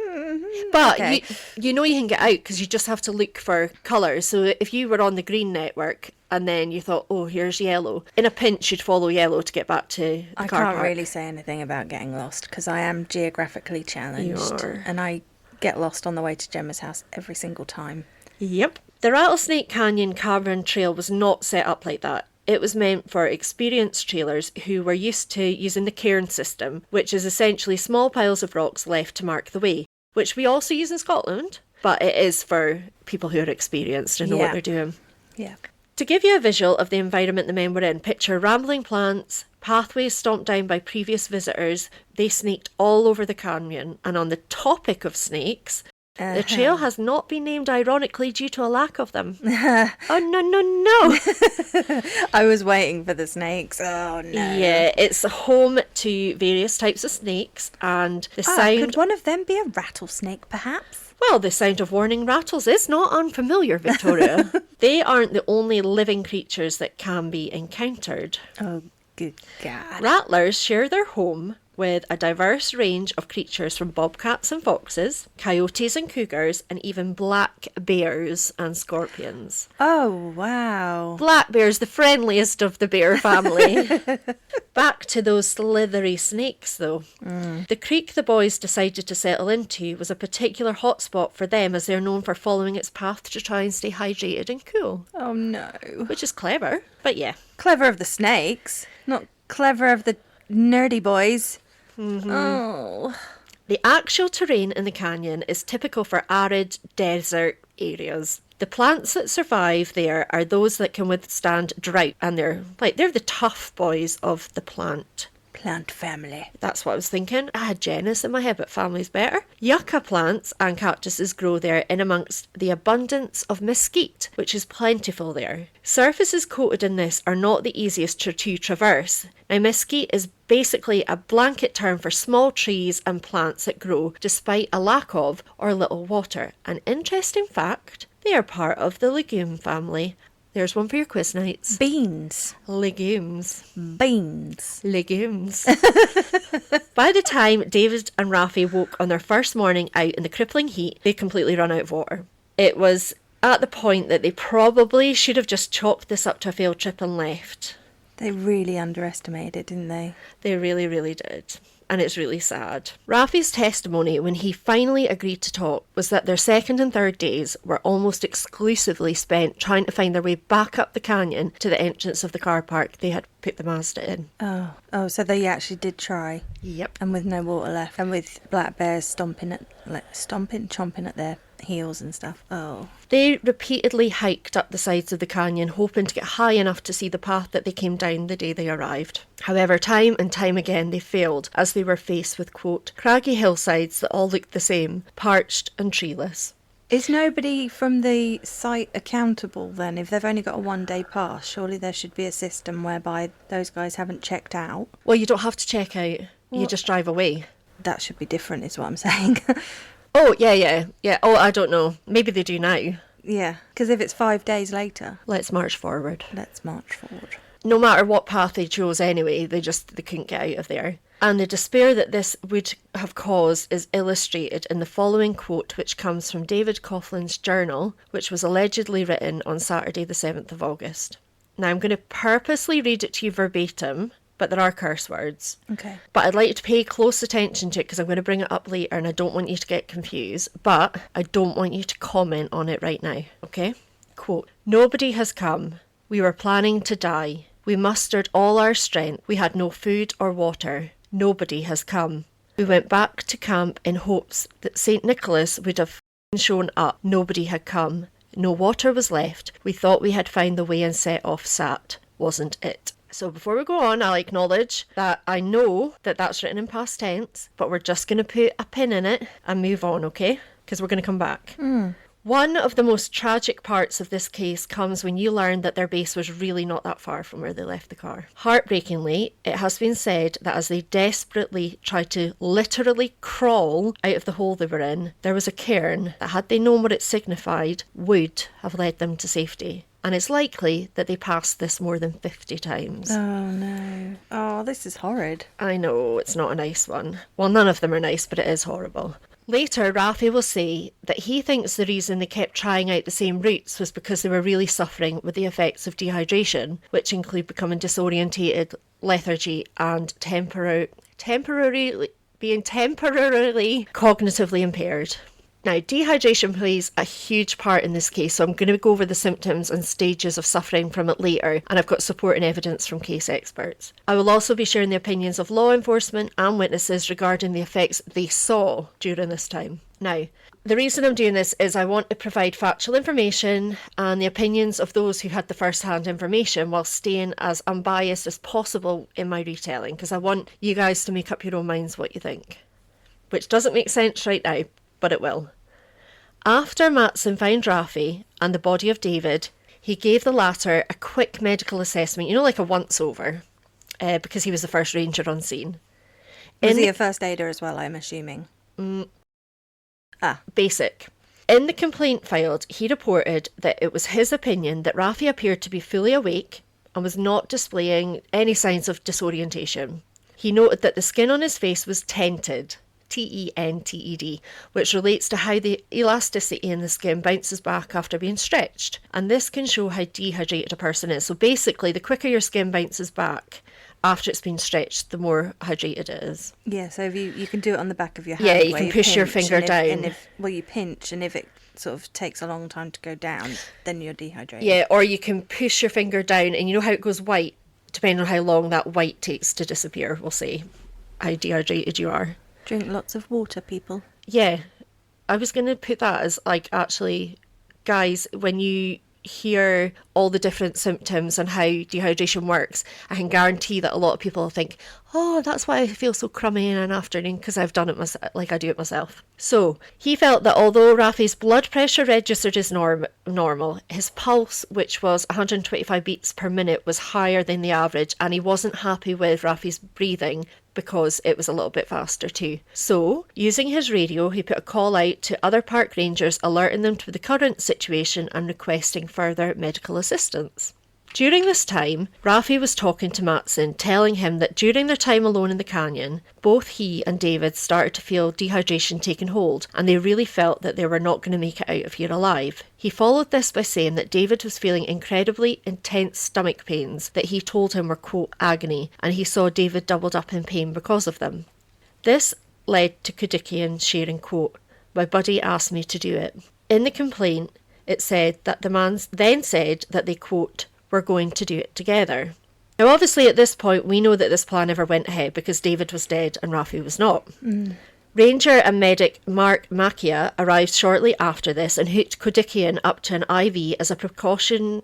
But okay. you can get out because you just have to look for colours. So if you were on the green network and then you thought, oh, here's yellow, in a pinch you'd follow yellow to get back to the car park. I can't really say anything about getting lost because I am geographically challenged. You are. And I get lost on the way to Gemma's house every single time. Yep. The Rattlesnake Canyon Cavern Trail was not set up like that. It was meant for experienced trailers who were used to using the cairn system, which is essentially small piles of rocks left to mark the way, which we also use in Scotland, but it is for people who are experienced and know what they're doing. Yeah. To give you a visual of the environment the men were in, picture rambling plants, pathways stomped down by previous visitors. They snaked all over the canyon, and on the topic of snakes, The trail has not been named ironically due to a lack of them. Oh, no, no, no. I was waiting for the snakes. Oh, no. Yeah, it's home to various types of snakes, and the sound... Could one of them be a rattlesnake, perhaps? Well, the sound of warning rattles is not unfamiliar, Victoria. They aren't the only living creatures that can be encountered. Oh, good God. Rattlers share their home with a diverse range of creatures from bobcats and foxes, coyotes and cougars, and even black bears and scorpions. Oh, wow. Black bear's the friendliest of the bear family. Back to those slithery snakes, though. The creek the boys decided to settle into was a particular hotspot for them, as they're known for following its path to try and stay hydrated and cool. Oh, no. Which is clever, but yeah. Clever of the snakes, not clever of the nerdy boys. Oh. The actual terrain in the canyon is typical for arid desert areas. The plants that survive there are those that can withstand drought, and they're the tough boys of the plant family. That's what I was thinking. I had genus in my head, but family's better. Yucca plants and cactuses grow there in amongst the abundance of mesquite, which is plentiful there. Surfaces coated in this are not the easiest to traverse. Now, mesquite is basically a blanket term for small trees and plants that grow despite a lack of or little water. An interesting fact, they are part of the legume family. There's one for your quiz nights. Beans. Legumes. Beans. Legumes. By the time David and Rafi woke on their first morning out in the crippling heat, they'd completely run out of water. It was at the point that they probably should have just chalked this up to a failed trip and left. They really underestimated it, didn't they? They really, really did. And it's really sad. Rafi's testimony when he finally agreed to talk was that their second and third days were almost exclusively spent trying to find their way back up the canyon to the entrance of the car park they had put the Mazda in. Oh, so they actually did try. Yep. And with no water left, and with black bears chomping at their heels and stuff. Oh. They repeatedly hiked up the sides of the canyon, hoping to get high enough to see the path that they came down the day they arrived. However, time and time again they failed, as they were faced with, quote, craggy hillsides that all looked the same, parched and treeless. Is nobody from the site accountable then? If they've only got a 1 day pass, surely there should be a system whereby those guys haven't checked out. Well, you don't have to check out. You just drive away. That should be different, is what I'm saying. Oh, yeah. Oh, I don't know. Maybe they do now. Yeah, because if it's 5 days later... Let's march forward. No matter what path they chose anyway, they couldn't get out of there. And the despair that this would have caused is illustrated in the following quote, which comes from David Coughlin's journal, which was allegedly written on Saturday the 7th of August. Now, I'm going to purposely read it to you verbatim, but there are curse words. Okay. But I'd like you to pay close attention to it because I'm going to bring it up later and I don't want you to get confused, but I don't want you to comment on it right now, okay? Quote, nobody has come. We were planning to die. We mustered all our strength. We had no food or water. Nobody has come. We went back to camp in hopes that St. Nicholas would have shown up. Nobody had come. No water was left. We thought we had found the way and set off sat. Wasn't it? So before we go on, I'll acknowledge that I know that that's written in past tense, but we're just going to put a pin in it and move on, okay? Because we're going to come back. One of the most tragic parts of this case comes when you learn that their base was really not that far from where they left the car. Heartbreakingly, it has been said that as they desperately tried to literally crawl out of the hole they were in, there was a cairn that, had they known what it signified, would have led them to safety. And it's likely that they passed this more than 50 times. Oh, no. Oh, this is horrid. I know, it's not a nice one. Well, none of them are nice, but it is horrible. Later, Rafi will say that he thinks the reason they kept trying out the same routes was because they were really suffering with the effects of dehydration, which include becoming disorientated, lethargy, and being temporarily cognitively impaired. Now, dehydration plays a huge part in this case, so I'm going to go over the symptoms and stages of suffering from it later, and I've got support and evidence from case experts. I will also be sharing the opinions of law enforcement and witnesses regarding the effects they saw during this time. Now, the reason I'm doing this is I want to provide factual information and the opinions of those who had the first-hand information while staying as unbiased as possible in my retelling, because I want you guys to make up your own minds what you think. Which doesn't make sense right now, but it will. After Matson found Rafi and the body of David, he gave the latter a quick medical assessment, like a once-over, because he was the first ranger on scene. Was he a first aider as well, I'm assuming? Basic. In the complaint filed, he reported that it was his opinion that Rafi appeared to be fully awake and was not displaying any signs of disorientation. He noted that the skin on his face was tented, T-E-N-T-E-D, which relates to how the elasticity in the skin bounces back after being stretched. And this can show how dehydrated a person is. So basically, the quicker your skin bounces back after it's been stretched, the more hydrated it is. Yeah, so if you can do it on the back of your hand. Yeah, you can push your finger down. You pinch, and if it sort of takes a long time to go down, then you're dehydrated. Yeah, or you can push your finger down, and you know how it goes white? Depending on how long that white takes to disappear, we'll see how dehydrated you are. Drink lots of water, people. Yeah, I was going to put that as, actually, guys, when you hear all the different symptoms and how dehydration works, I can guarantee that a lot of people will think, oh, that's why I feel so crummy in an afternoon, because I've done it myself, I do it myself. So he felt that although Rafi's blood pressure registered as normal, his pulse, which was 125 beats per minute, was higher than the average, and he wasn't happy with Rafi's breathing because it was a little bit faster too. So, using his radio, he put a call out to other park rangers, alerting them to the current situation and requesting further medical assistance. During this time, Rafi was talking to Matson, telling him that during their time alone in the canyon, both he and David started to feel dehydration taking hold, and they really felt that they were not going to make it out of here alive. He followed this by saying that David was feeling incredibly intense stomach pains that he told him were, quote, agony, and he saw David doubled up in pain because of them. This led to Kudikian sharing, quote, my buddy asked me to do it. In the complaint, it said that the man then said that they, quote, we're going to do it together. Now, obviously, at this point, we know that this plan never went ahead because David was dead and Rafi was not. Ranger and medic Mark Macchia arrived shortly after this and hooked Kudikian up to an IV as a precaution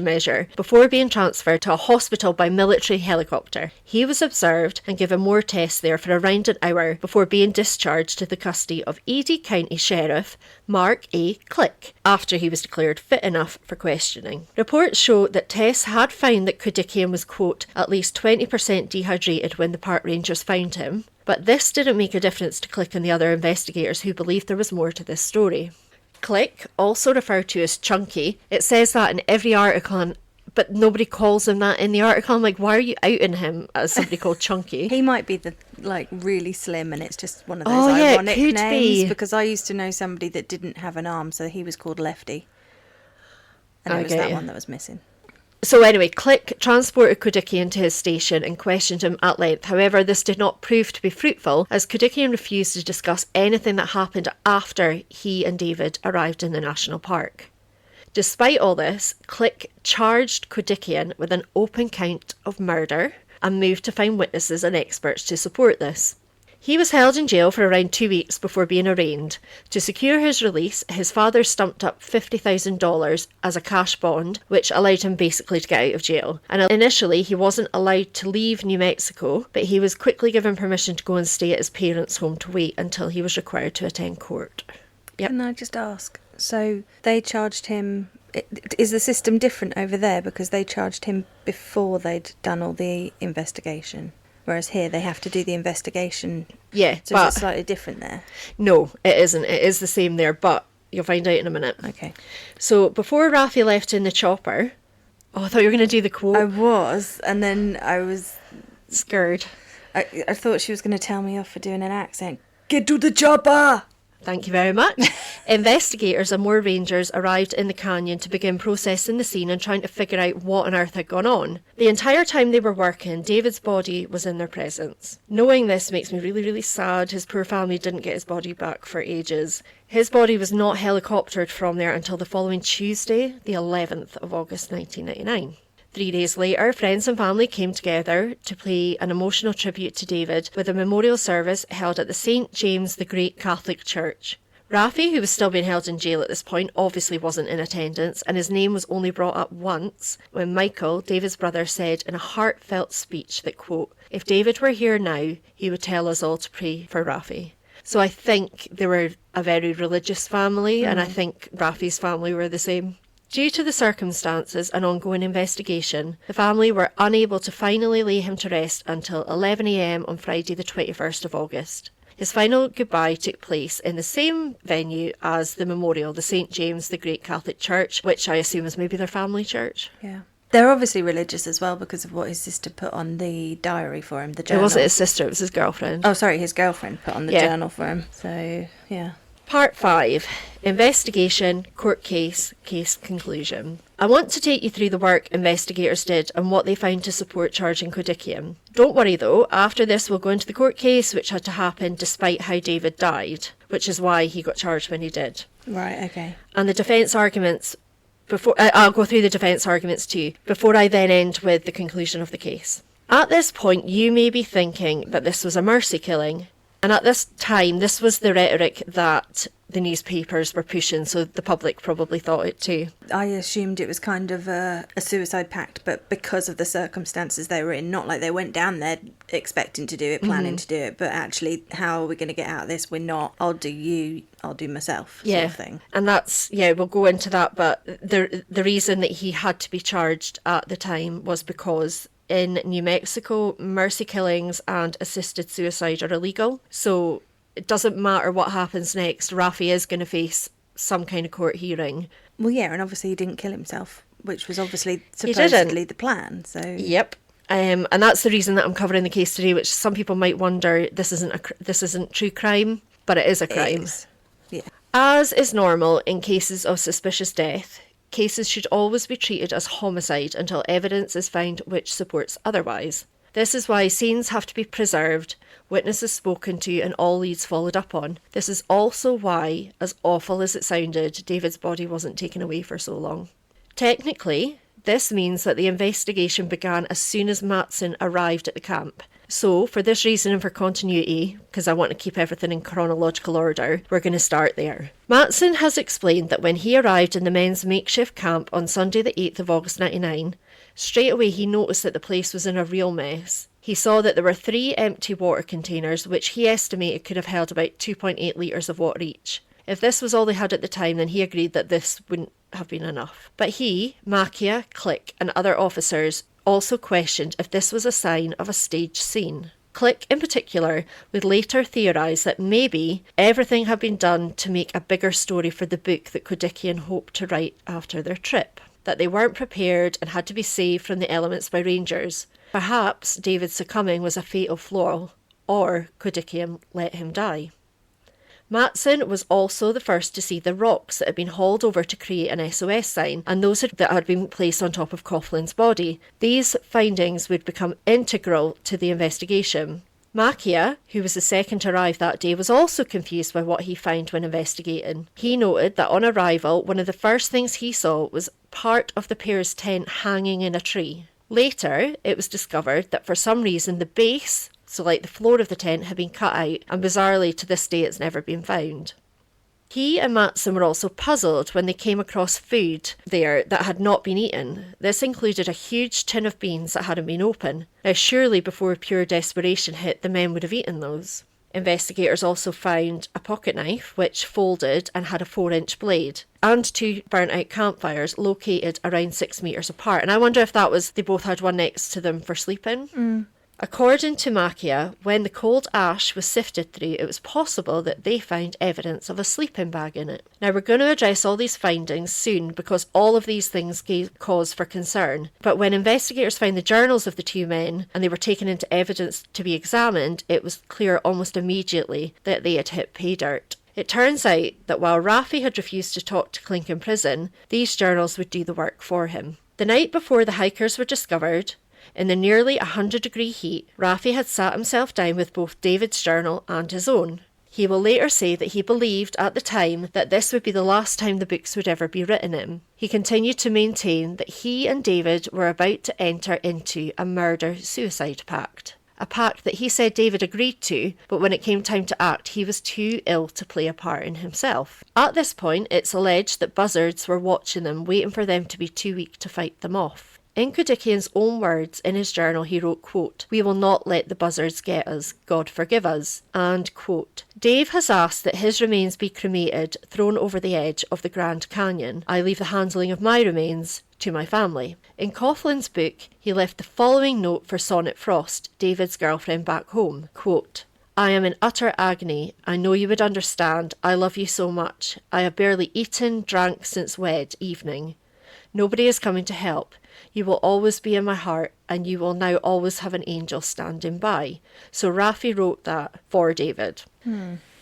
measure before being transferred to a hospital by military helicopter. He was observed and given more tests there for around an hour before being discharged to the custody of Eadie County Sheriff Mark A. Click after he was declared fit enough for questioning. Reports show that tests had found that Kudikian was, quote, at least 20% dehydrated when the park rangers found him. But this didn't make a difference to Click and the other investigators who believed there was more to this story. Click, also referred to as Chunky, it says that in every article, but nobody calls him that in the article. I'm like, why are you outing him as somebody called Chunky? He might be the really slim, and it's just one of those ironic names. Because I used to know somebody that didn't have an arm, so he was called Lefty, and it was that one that was missing. So anyway, Click transported Kudikian to his station and questioned him at length. However, this did not prove to be fruitful, as Kudikian refused to discuss anything that happened after he and David arrived in the national park. Despite all this, Click charged Kudikian with an open count of murder and moved to find witnesses and experts to support this. He was held in jail for around 2 weeks before being arraigned. To secure his release, his father stumped up $50,000 as a cash bond, which allowed him basically to get out of jail. And initially, he wasn't allowed to leave New Mexico, but he was quickly given permission to go and stay at his parents' home to wait until he was required to attend court. Yep. Can I just ask, so they charged him, is the system different over there because they charged him before they'd done all the investigation? Whereas here, they have to do the investigation. Yeah, so is it slightly different there? No, it isn't. It is the same there, but you'll find out in a minute. Okay. So before Rafi left in the chopper... Oh, I thought you were going to do the quote. I was, and then I was... scared. I thought she was going to tell me off for doing an accent. Get to the chopper! Thank you very much. Investigators and more rangers arrived in the canyon to begin processing the scene and trying to figure out what on earth had gone on. The entire time they were working, David's body was in their presence. Knowing this makes me really, really sad. His poor family didn't get his body back for ages. His body was not helicoptered from there until the following Tuesday, the 11th of August 1999. 3 days later, friends and family came together to pay an emotional tribute to David with a memorial service held at the St. James the Great Catholic Church. Rafi, who was still being held in jail at this point, obviously wasn't in attendance, and his name was only brought up once when Michael, David's brother, said in a heartfelt speech that, quote, if David were here now, he would tell us all to pray for Rafi. So I think they were a very religious family, and I think Rafi's family were the same. Due to the circumstances and ongoing investigation, the family were unable to finally lay him to rest until 11 a.m. on Friday the 21st of August. His final goodbye took place in the same venue as the memorial, the St. James the Great Catholic Church, which I assume is maybe their family church. Yeah. They're obviously religious as well because of what his sister put on the diary for him, the journal. It wasn't his sister, it was his girlfriend. Oh, sorry, his girlfriend put on the journal for him. So, yeah. Part 5. Investigation, court case, case conclusion. I want to take you through the work investigators did and what they found to support charging Kodickian. Don't worry though, after this we'll go into the court case which had to happen despite how David died, which is why he got charged when he did. Right, okay. And the defence arguments, I'll go through the defence arguments too, before I then end with the conclusion of the case. At this point you may be thinking that this was a mercy killing. And at this time, this was the rhetoric that the newspapers were pushing, so the public probably thought it too. I assumed it was kind of a suicide pact, but because of the circumstances they were in, not like they went down there expecting to do it, planning to do it, but actually, how are we going to get out of this? We're not, I'll do you, I'll do myself, sort of thing. And that's, we'll go into that, but the reason that he had to be charged at the time was because in New Mexico, mercy killings and assisted suicide are illegal. So it doesn't matter what happens next. Rafi is going to face some kind of court hearing. Well, yeah, and obviously he didn't kill himself, which was obviously supposedly the plan. So yep. And that's the reason that I'm covering the case today, which some people might wonder, this isn't true crime, but it is a crime. It is. Yeah. As is normal in cases of suspicious death, cases should always be treated as homicide until evidence is found which supports otherwise. This is why scenes have to be preserved, witnesses spoken to and all leads followed up on. This is also why, as awful as it sounded, David's body wasn't taken away for so long. Technically, this means that the investigation began as soon as Matson arrived at the camp. So, for this reason and for continuity, because I want to keep everything in chronological order, we're going to start there. Matson has explained that when he arrived in the men's makeshift camp on Sunday the 8th of August 1999, straight away he noticed that the place was in a real mess. He saw that there were 3 empty water containers, which he estimated could have held about 2.8 litres of water each. If this was all they had at the time, then he agreed that this wouldn't have been enough. But he, Makia, Click and other officers also questioned if this was a sign of a staged scene. Click, in particular, would later theorise that maybe everything had been done to make a bigger story for the book that Kodickian hoped to write after their trip. That they weren't prepared and had to be saved from the elements by rangers. Perhaps David's succumbing was a fatal flaw, or Kodickian let him die. Matson was also the first to see the rocks that had been hauled over to create an SOS sign and those that had been placed on top of Coughlin's body. These findings would become integral to the investigation. Makia, who was the second to arrive that day, was also confused by what he found when investigating. He noted that on arrival, one of the first things he saw was part of the pair's tent hanging in a tree. Later, it was discovered that for some reason the base, so like the floor of the tent, had been cut out, and bizarrely to this day it's never been found. He and Matson were also puzzled when they came across food there that had not been eaten. This included a huge tin of beans that hadn't been opened. Now surely before pure desperation hit, the men would have eaten those. Investigators also found a pocket knife which folded and had a 4-inch blade, and 2 burnt out campfires located around 6 metres apart. And I wonder if that was they both had one next to them for sleeping. According to Makia, when the cold ash was sifted through, it was possible that they found evidence of a sleeping bag in it. Now, we're going to address all these findings soon because all of these things gave cause for concern. But when investigators found the journals of the 2 men and they were taken into evidence to be examined, it was clear almost immediately that they had hit pay dirt. It turns out that while Rafi had refused to talk to Clink in prison, these journals would do the work for him. The night before the hikers were discovered, in the nearly 100-degree heat, Rafi had sat himself down with both David's journal and his own. He will later say that he believed at the time that this would be the last time the books would ever be written in. He continued to maintain that he and David were about to enter into a murder-suicide pact. A pact that he said David agreed to, but when it came time to act, he was too ill to play a part in himself. At this point, it's alleged that buzzards were watching them, waiting for them to be too weak to fight them off. In Kudikian's own words in his journal, he wrote, quote, "We will not let the buzzards get us. God forgive us." And, quote, "Dave has asked that his remains be cremated, thrown over the edge of the Grand Canyon. I leave the handling of my remains to my family." In Coughlin's book, he left the following note for Sonnet Frost, David's girlfriend back home, quote, "I am in utter agony. I know you would understand. I love you so much. I have barely eaten, drank since wed evening. Nobody is coming to help. You will always be in my heart, and you will now always have an angel standing by." So Raffi wrote that for David.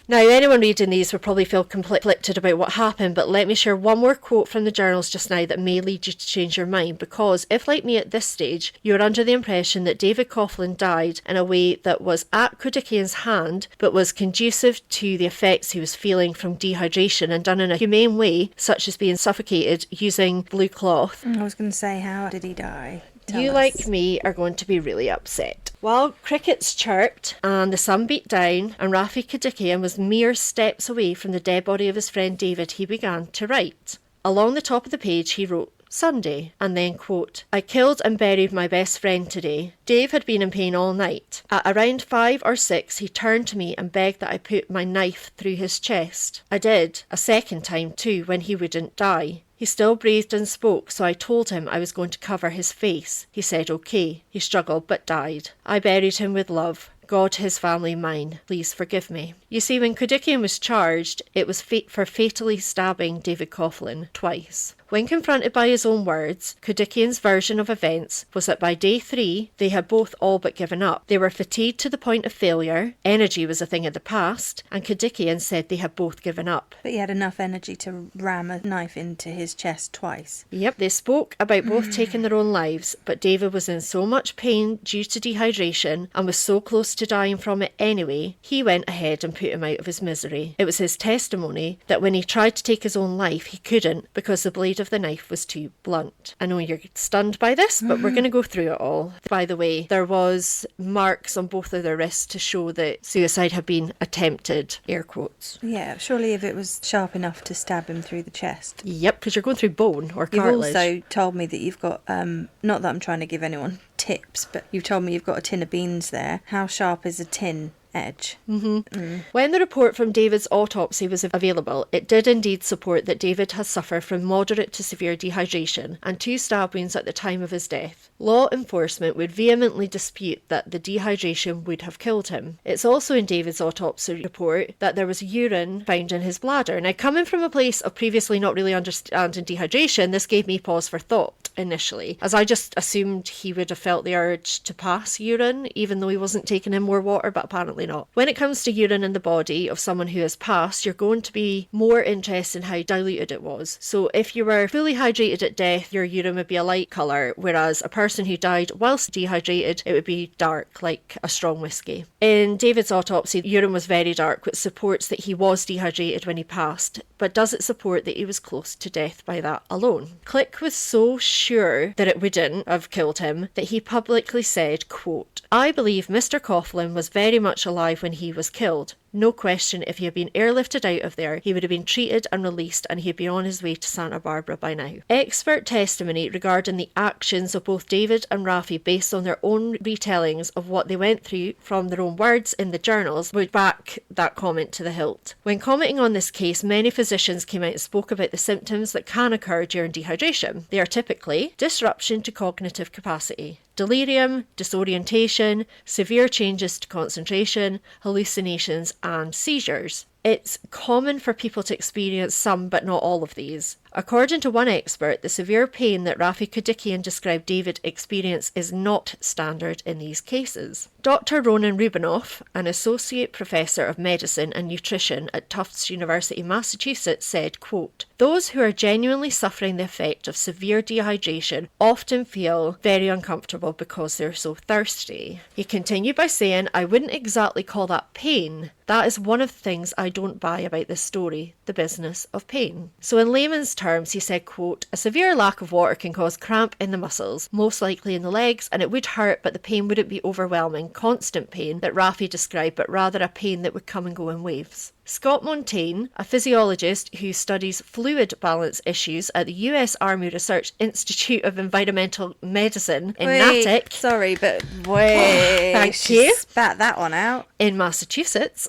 Now, anyone reading these will probably feel conflicted about what happened, but let me share one more quote from the journals just now that may lead you to change your mind, because if, like me at this stage, you're under the impression that David Coughlin died in a way that was at Kudikian's hand, but was conducive to the effects he was feeling from dehydration and done in a humane way, such as being suffocated using blue cloth, I was going to say, how did he die? Tell you, us. like me, are going to be really upset. While crickets chirped and the sun beat down and Raffi Kudikian was mere steps away from the dead body of his friend David, he began to write. Along the top of the page he wrote, "Sunday," and then, quote, "I killed and buried my best friend today. Dave had been in pain all night. At around 5 or 6 he turned to me and begged that I put my knife through his chest. I did, a second time too, when he wouldn't die. He still breathed and spoke, so I told him I was going to cover his face. He said okay. He struggled but died. I buried him with love. God, his family, mine. Please forgive me." You see, when Kudikian was charged, it was for fatally stabbing David Coughlin twice. When confronted by his own words, Kudikian's version of events was that by day 3, they had both all but given up. They were fatigued to the point of failure, energy was a thing of the past, and Kudikian said they had both given up. But he had enough energy to ram a knife into his chest twice. Yep, they spoke about both taking their own lives, but David was in so much pain due to dehydration and was so close to dying from it anyway, he went ahead and put him out of his misery. It was his testimony that when he tried to take his own life, he couldn't because the blade of the knife was too blunt. I know you're stunned by this, but we're going to go through it all. By the way, there was marks on both of their wrists to show that suicide had been attempted, air quotes. Yeah, surely if it was sharp enough to stab him through the chest. Yep, because you're going through bone or You've cartilage. also told me that you've got, not that I'm trying to give anyone tips, but you've told me you've got a tin of beans there. How sharp is a tin edge? When the report from David's autopsy was available, it did indeed support that David has suffered from moderate to severe dehydration and 2 stab wounds at the time of his death. Law enforcement would vehemently dispute that the dehydration would have killed him. It's also in David's autopsy report that there was urine found in his bladder. Now, coming from a place of previously not really understanding dehydration, this gave me pause for thought initially, as I just assumed he would have felt the urge to pass urine, even though he wasn't taking in more water, but apparently not. When it comes to urine in the body of someone who has passed, you're going to be more interested in how diluted it was. So if you were fully hydrated at death, your urine would be a light colour, whereas a person who died whilst dehydrated, it would be dark, like a strong whiskey. In David's autopsy, urine was very dark, which supports that he was dehydrated when he passed, but does it support that he was close to death by that alone? Click was so sure that it wouldn't have killed him that he publicly said, quote, "I believe Mr. Coughlin was very much alive when he was killed. No question, if he had been airlifted out of there, he would have been treated and released and he'd be on his way to Santa Barbara by now." Expert testimony regarding the actions of both David and Raffi based on their own retellings of what they went through from their own words in the journals would back that comment to the hilt. When commenting on this case, many physicians came out and spoke about the symptoms that can occur during dehydration. They are typically disruption to cognitive capacity, delirium, disorientation, severe changes to concentration, hallucinations, and seizures. It's common for people to experience some but not all of these. According to one expert, the severe pain that Raffi Kudikian described David experienced is not standard in these cases. Dr. Ronan Rubinoff, an associate professor of medicine and nutrition at Tufts University, Massachusetts, said, quote, "Those who are genuinely suffering the effect of severe dehydration often feel very uncomfortable because they're so thirsty." He continued by saying, "I wouldn't exactly call that pain. That is one of the things I don't buy about this story, the business of pain." So in layman's terms, he said, quote, "A severe lack of water can cause cramp in the muscles, most likely in the legs, and it would hurt, but the pain wouldn't be overwhelming, constant pain that Raffi described, but rather a pain that would come and go in waves. Scott Montaigne, a physiologist who studies fluid balance issues at the US Army Research Institute of Environmental Medicine in Natick. Sorry, but wait. Thank you. Spat that one out. In Massachusetts,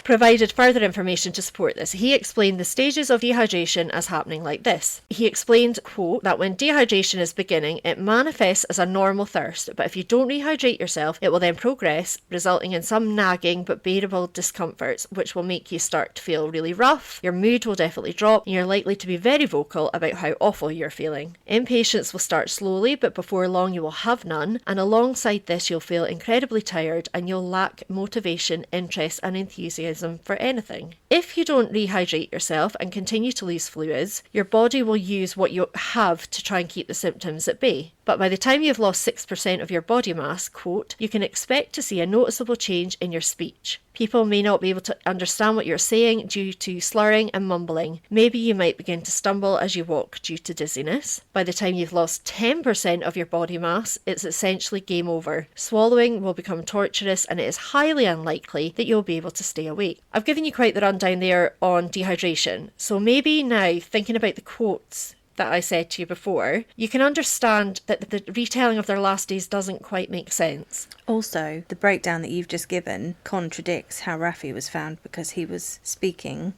provided further information to support this. He explained the stages of dehydration as happening like this. He explained, quote, that when dehydration is beginning, it manifests as a normal thirst, but if you don't rehydrate yourself, it will then progress, resulting in some nagging but bearable discomforts, which will make you start to feel really rough, your mood will definitely drop, and you're likely to be very vocal about how awful you're feeling. Impatience will start slowly, but before long you will have none, and alongside this you'll feel incredibly tired and you'll lack motivation, interest and enthusiasm for anything. If you don't rehydrate yourself and continue to lose fluids, your body will use what you have to try and keep the symptoms at bay. But by the time you've lost 6% of your body mass, quote, you can expect to see a noticeable change in your speech. People may not be able to understand what you're saying due to slurring and mumbling. Maybe you might begin to stumble as you walk due to dizziness. By the time you've lost 10% of your body mass, it's essentially game over. Swallowing will become torturous and it is highly unlikely that you'll be able to stay awake. I've given you quite the rundown there on dehydration. So maybe now, thinking about the quotes that I said to you before, you can understand that the retelling of their last days doesn't quite make sense. Also, the breakdown that you've just given contradicts how Raffi was found because he was speaking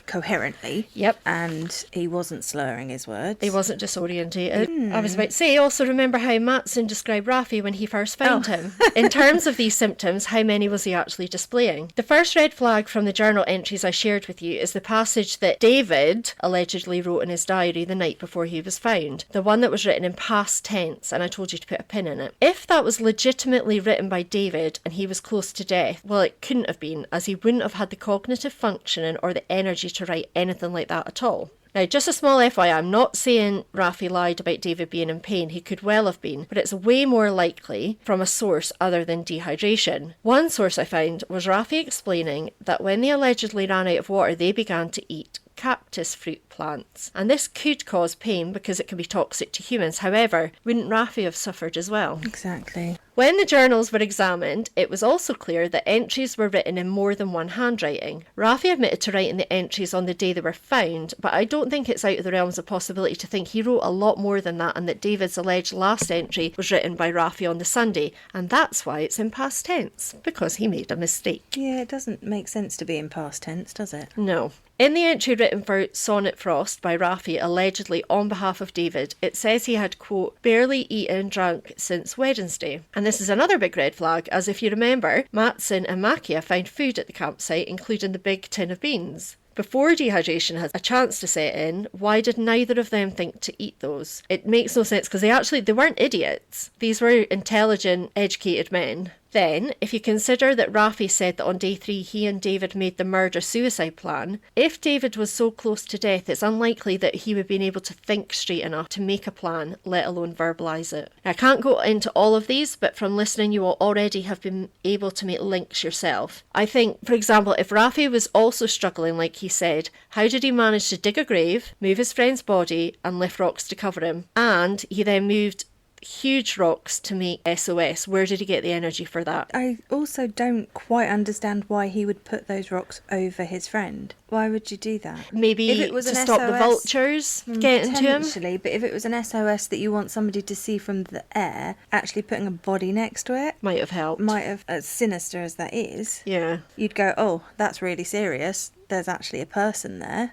coherently. And he wasn't slurring his words. He wasn't disorientated. I was about to say, also remember how Matson described Raffi when he first found him. In terms of these symptoms, how many was he actually displaying? The first red flag from the journal entries I shared with you is the passage that David allegedly wrote in his diary the night before he was found. The one that was written in past tense, and I told you to put a pin in it. If that was legitimately written by David and he was close to death, well, it couldn't have been, as he wouldn't have had the cognitive functioning or the energy to write anything like that at all. Now, just a small FYI, I'm not saying Raffi lied about David being in pain. He could well have been, but it's way more likely from a source other than dehydration. One source I found was Raffi explaining that when they allegedly ran out of water, they began to eat cactus fruit plants. And this could cause pain because it can be toxic to humans. However, wouldn't Raffi have suffered as well? Exactly. When the journals were examined, it was also clear that entries were written in more than one handwriting. Raffi admitted to writing the entries on the day they were found, but I don't think it's out of the realms of possibility to think he wrote a lot more than that and that David's alleged last entry was written by Raffi on the Sunday, and that's why it's in past tense, because he made a mistake. Yeah, it doesn't make sense to be in past tense, does it? No. In the entry written for Sonnet Frost by Raffi, allegedly on behalf of David, it says he had, quote, barely eaten and drunk since Wednesday. And this is another big red flag, as if you remember, Matson and Makia found food at the campsite, including the big tin of beans. Before dehydration has a chance to set in, why did neither of them think to eat those? It makes no sense because they weren't idiots. These were intelligent, educated men. Then, if you consider that Raffi said that on day 3 he and David made the murder-suicide plan, if David was so close to death, it's unlikely that he would have been able to think straight enough to make a plan, let alone verbalise it. Now, I can't go into all of these, but from listening you will already have been able to make links yourself. I think, for example, if Raffi was also struggling like he said, how did he manage to dig a grave, move his friend's body and lift rocks to cover him? And he then moved huge rocks to make SOS. Where did he get the energy for that? I also don't quite understand why he would put those rocks over his friend. Why would you do that? Maybe if it was to an stop SOS, the vultures getting to him? Potentially, but if it was an SOS that you want somebody to see from the air, actually putting a body next to it might have helped. Might have, as sinister as that is, yeah, you'd go, oh, that's really serious. There's actually a person there.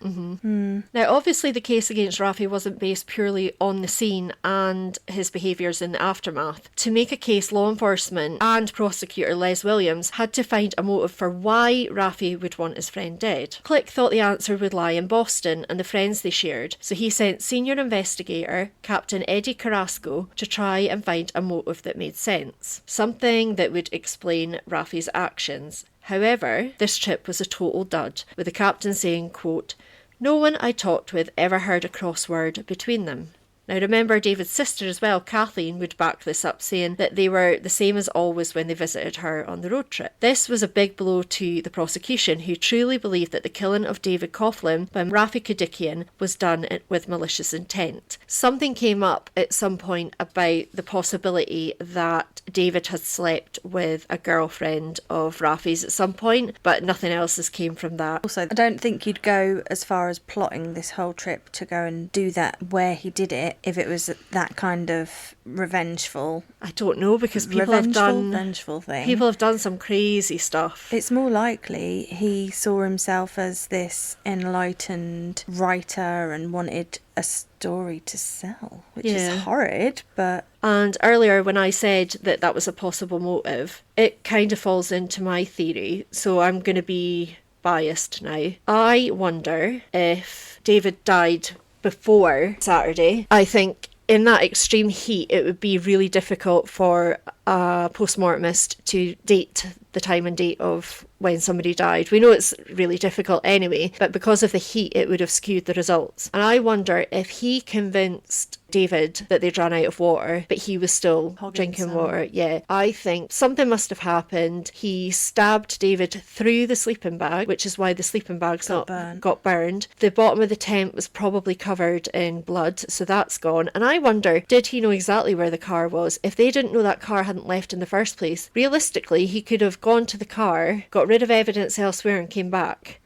Now, obviously, the case against Raffi wasn't based purely on the scene and his behaviours in the aftermath. To make a case, law enforcement and prosecutor Les Williams had to find a motive for why Raffi would want his friend dead. Click thought the answer would lie in Boston and the friends they shared, so he sent senior investigator Captain Eddie Carrasco to try and find a motive that made sense, something that would explain Raffi's actions. However, this trip was a total dud, with the captain saying, quote, no one I talked with ever heard a crossword between them. Now remember, David's sister as well, Kathleen, would back this up, saying that they were the same as always when they visited her on the road trip. This was a big blow to the prosecution, who truly believed that the killing of David Coughlin by Rafi Kadikian was done with malicious intent. Something came up at some point about the possibility that David had slept with a girlfriend of Rafi's at some point, but nothing else has came from that. Also, I don't think you'd go as far as plotting this whole trip to go and do that where he did it if it was that kind of revengeful. I don't know, because vengeful thing. People have done some crazy stuff. It's more likely he saw himself as this enlightened writer and wanted a story to sell, which is horrid, but... And earlier when I said that that was a possible motive, it kind of falls into my theory, so I'm going to be biased now. I wonder if David died before Saturday. I think in that extreme heat it would be really difficult for a postmortemist to date the time and date of when somebody died. We know it's really difficult anyway, but because of the heat it would have skewed the results. And I wonder if he convinced David that they'd run out of water, but he was still drinking water. Yeah, I think something must have happened. He stabbed David through the sleeping bag, which is why the sleeping bag's got burned. The bottom of the tent was probably covered in blood, so that's gone. And I wonder, did he know exactly where the car was? If they didn't know that car hadn't left in the first place, realistically he could have gone to the car, got rid of evidence elsewhere and came back.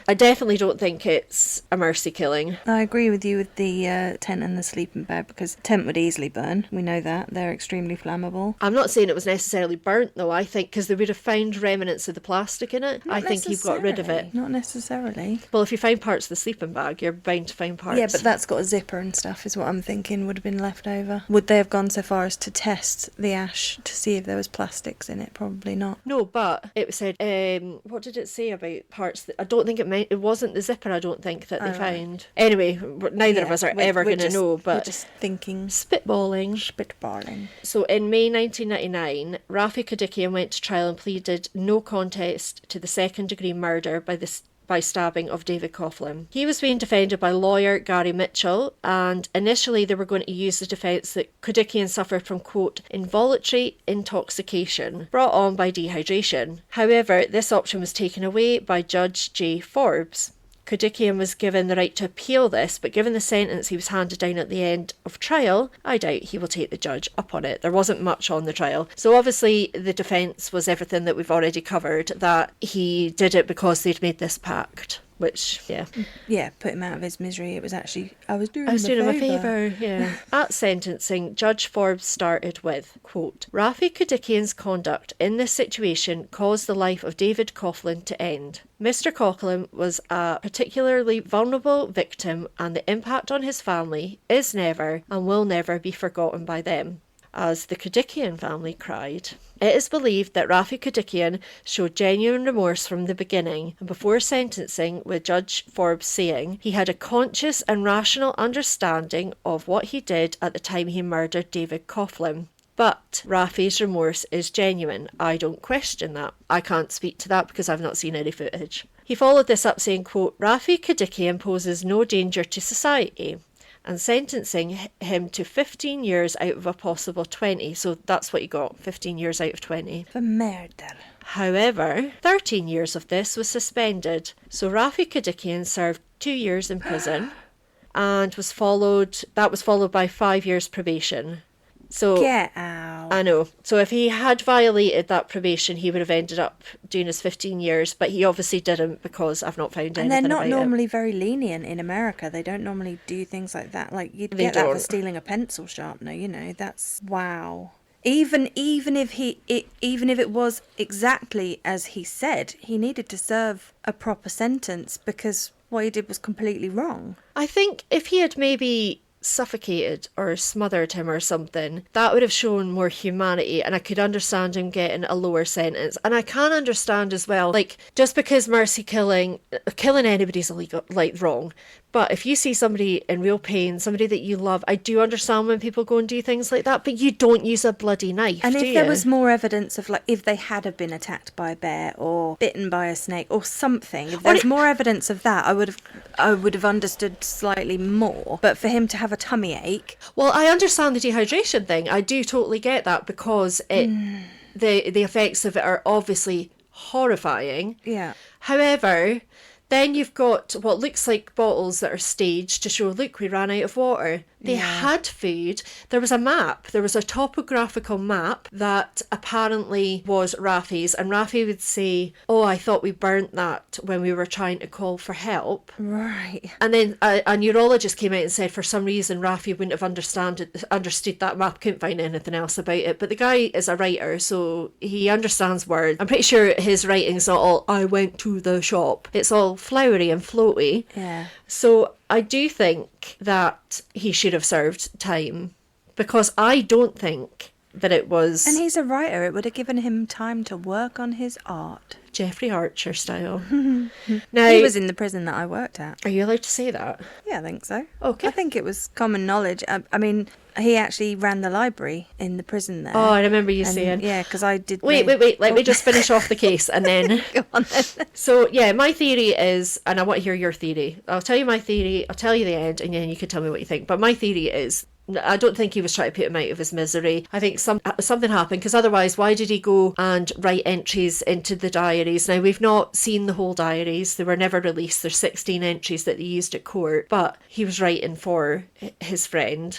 I definitely don't think it's a mercy killing. I agree with you with the tent and the sleeping bag, because tent would easily burn. We know that. They're extremely flammable. I'm not saying it was necessarily burnt though. I think because they would have found remnants of the plastic in it. I think he got rid of it. Not necessarily. Well, if you find parts of the sleeping bag, you're bound to find parts. Yeah, but that's got a zipper and stuff is what I'm thinking would have been left over. Would they have gone so far as to test the ash to see if there was plastics in it? Probably not. No, but it said, what did it say about parts that I don't think it wasn't the zipper, I don't think, that they found. Anyway, neither of us are ever going to know, but we're just thinking. Spitballing. So in May 1999, Rafi Kadikian went to trial and pleaded no contest to the second-degree murder by stabbing of David Coughlin. He was being defended by lawyer Gary Mitchell, and initially they were going to use the defence that Kadikian suffered from, quote, involuntary intoxication brought on by dehydration. However, this option was taken away by Judge J. Forbes. Kadikian was given the right to appeal this, but given the sentence he was handed down at the end of trial, I doubt he will take the judge up on it. There wasn't much on the trial. So obviously the defence was everything that we've already covered, that he did it because they'd made this pact. Which, yeah, put him out of his misery. It was actually, I was doing him a favour. Yeah. At sentencing, Judge Forbes started with, quote, Rafi Kadikian's conduct in this situation caused the life of David Coughlin to end. Mr. Coughlin was a particularly vulnerable victim, and the impact on his family is never and will never be forgotten by them. As the Kadikian family cried. It is believed that Rafi Kadikian showed genuine remorse from the beginning, and before sentencing, with Judge Forbes saying he had a conscious and rational understanding of what he did at the time he murdered David Coughlin. But Rafi's remorse is genuine. I don't question that. I can't speak to that because I've not seen any footage. He followed this up saying, quote, Rafi Kadikian poses no danger to society, and sentencing him to 15 years out of a possible 20. So that's what he got, 15 years out of 20. For murder. However, 13 years of this was suspended. So Rafi Kadikian served 2 years in prison and that was followed by 5 years probation. So get out. I know. So if he had violated that probation, he would have ended up doing his 15 years, but he obviously didn't because I've not found anything about it. And they're not normally very lenient in America. They don't normally do things like that. Like, you'd get that for stealing a pencil sharpener, you know. That's, wow. Even if it was exactly as he said, he needed to serve a proper sentence because what he did was completely wrong. I think if he had maybe suffocated or smothered him or something, that would have shown more humanity, and I could understand him getting a lower sentence. And I can understand as well, like, just because mercy killing anybody's illegal, like, wrong, but if you see somebody in real pain, somebody that you love, I do understand when people go and do things like that, but you don't use a bloody knife, and do if there was more evidence of, like, if they had been attacked by a bear or bitten by a snake or something, if there was more evidence of that, I would have understood slightly more. But for him to have a tummy ache. Well, I understand the dehydration thing. I do totally get that, because the effects of it are obviously horrifying. Yeah. However, then you've got what looks like bottles that are staged to show, look, we ran out of water. They had food. There was a map. There was a topographical map that apparently was Rafi's, and Rafi would say, oh, I thought we burnt that when we were trying to call for help. Right. And then a neurologist came out and said for some reason Rafi wouldn't have understood that map, couldn't find anything else about it. But the guy is a writer, so he understands words. I'm pretty sure his writing's not all, I went to the shop. It's all flowery and floaty. Yeah. So I do think that he should have served time, because I don't think that it was... And he's a writer. It would have given him time to work on his art. Jeffrey Archer style. Now, He was in the prison that I worked at. are you allowed to say that? Yeah, I think so. Okay. I think it was common knowledge. I mean, he actually ran the library in the prison there. Oh, I remember you And, saying. Yeah, because I did... Wait. Let me just finish off the case and then... Go on then. So, yeah, my theory is, and I want to hear your theory. I'll tell you my theory, I'll tell you the end, and then you can tell me what you think. But my theory is, I don't think he was trying to put him out of his misery. I think something happened, because otherwise, why did he go and write entries into the diaries? Now, we've not seen the whole diaries. They were never released. There's 16 entries that they used at court. But he was writing for his friend.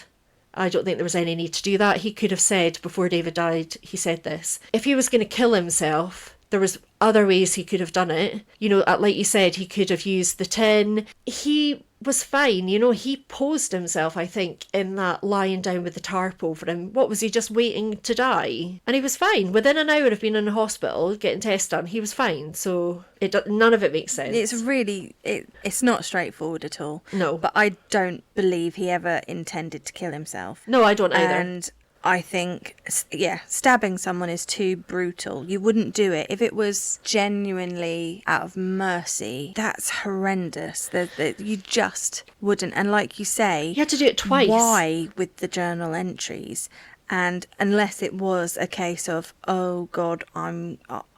I don't think there was any need to do that. He could have said, before David died, he said this. If he was going to kill himself, there was other ways he could have done it. You know, like you said, he could have used the tin. He was fine. You know, he posed himself, I think, in that lying down with the tarp over him. What was he, just waiting to die? And he was fine. Within an hour of being in the hospital, getting tests done, he was fine. So none of it makes sense. It's really... It's not straightforward at all. No. But I don't believe he ever intended to kill himself. No, I don't either. And I think, yeah, stabbing someone is too brutal. You wouldn't do it. If it was genuinely out of mercy, that's horrendous. You just wouldn't. And like you say... You had to do it twice. Why with the journal entries? And unless it was a case of, oh, God,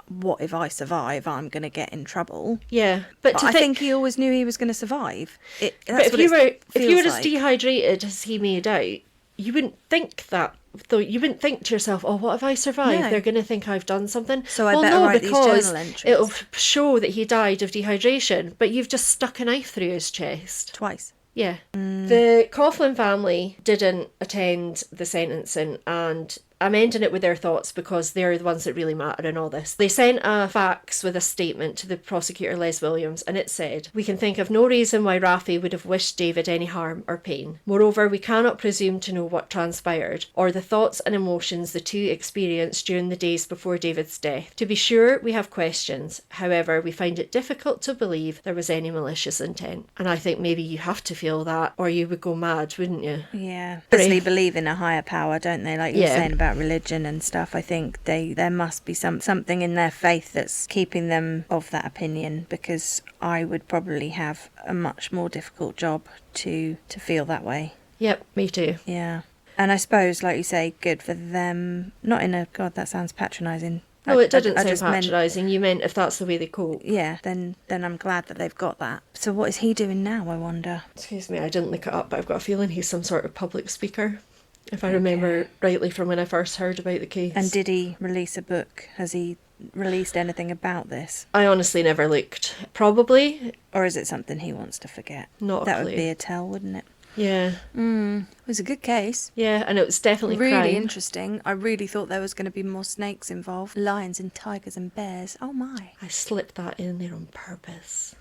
what if I survive? I'm going to get in trouble. Yeah, but I think he always knew he was going to survive. But if you were as dehydrated as he made out, you wouldn't think that. Though you wouldn't think to yourself, oh, what if I survive? No. They're going to think I've done something. So I better write these journal entries. It'll show that he died of dehydration, but you've just stuck a knife through his chest. Twice. Yeah. The Coughlin family didn't attend the sentencing, and I'm ending it with their thoughts because they're the ones that really matter in all this. They sent a fax with a statement to the prosecutor, Les Williams, and it said, "We can think of no reason why Rafi would have wished David any harm or pain. Moreover, we cannot presume to know what transpired, or the thoughts and emotions the two experienced during the days before David's death. To be sure, we have questions. However, we find it difficult to believe there was any malicious intent." And I think maybe you have to feel that, or you would go mad, wouldn't you? Yeah. Obviously believe in a higher power, don't they? Like you were saying about religion and stuff. I think there must be something in their faith that's keeping them of that opinion, because I would probably have a much more difficult job to feel that way. Yep, me too. Yeah. And I suppose, like you say, good for them. Not in a, God, that sounds patronising. No, it didn't I sound just meant- patronising. You meant if that's the way they cope. Yeah, then I'm glad that they've got that. So what is he doing now, I wonder? Excuse me, I didn't look it up, but I've got a feeling he's some sort of public speaker, if I remember rightly from when I first heard about the case. And did he release a book? Has he released anything about this? I honestly never looked. Probably. Or is it something he wants to forget? Not a That clue. would be a tell, wouldn't it? Yeah. It was a good case. Yeah, and it was definitely Really crime. interesting. I really thought there was going to be more snakes involved. Lions and tigers and bears. Oh my. I slipped that in there on purpose.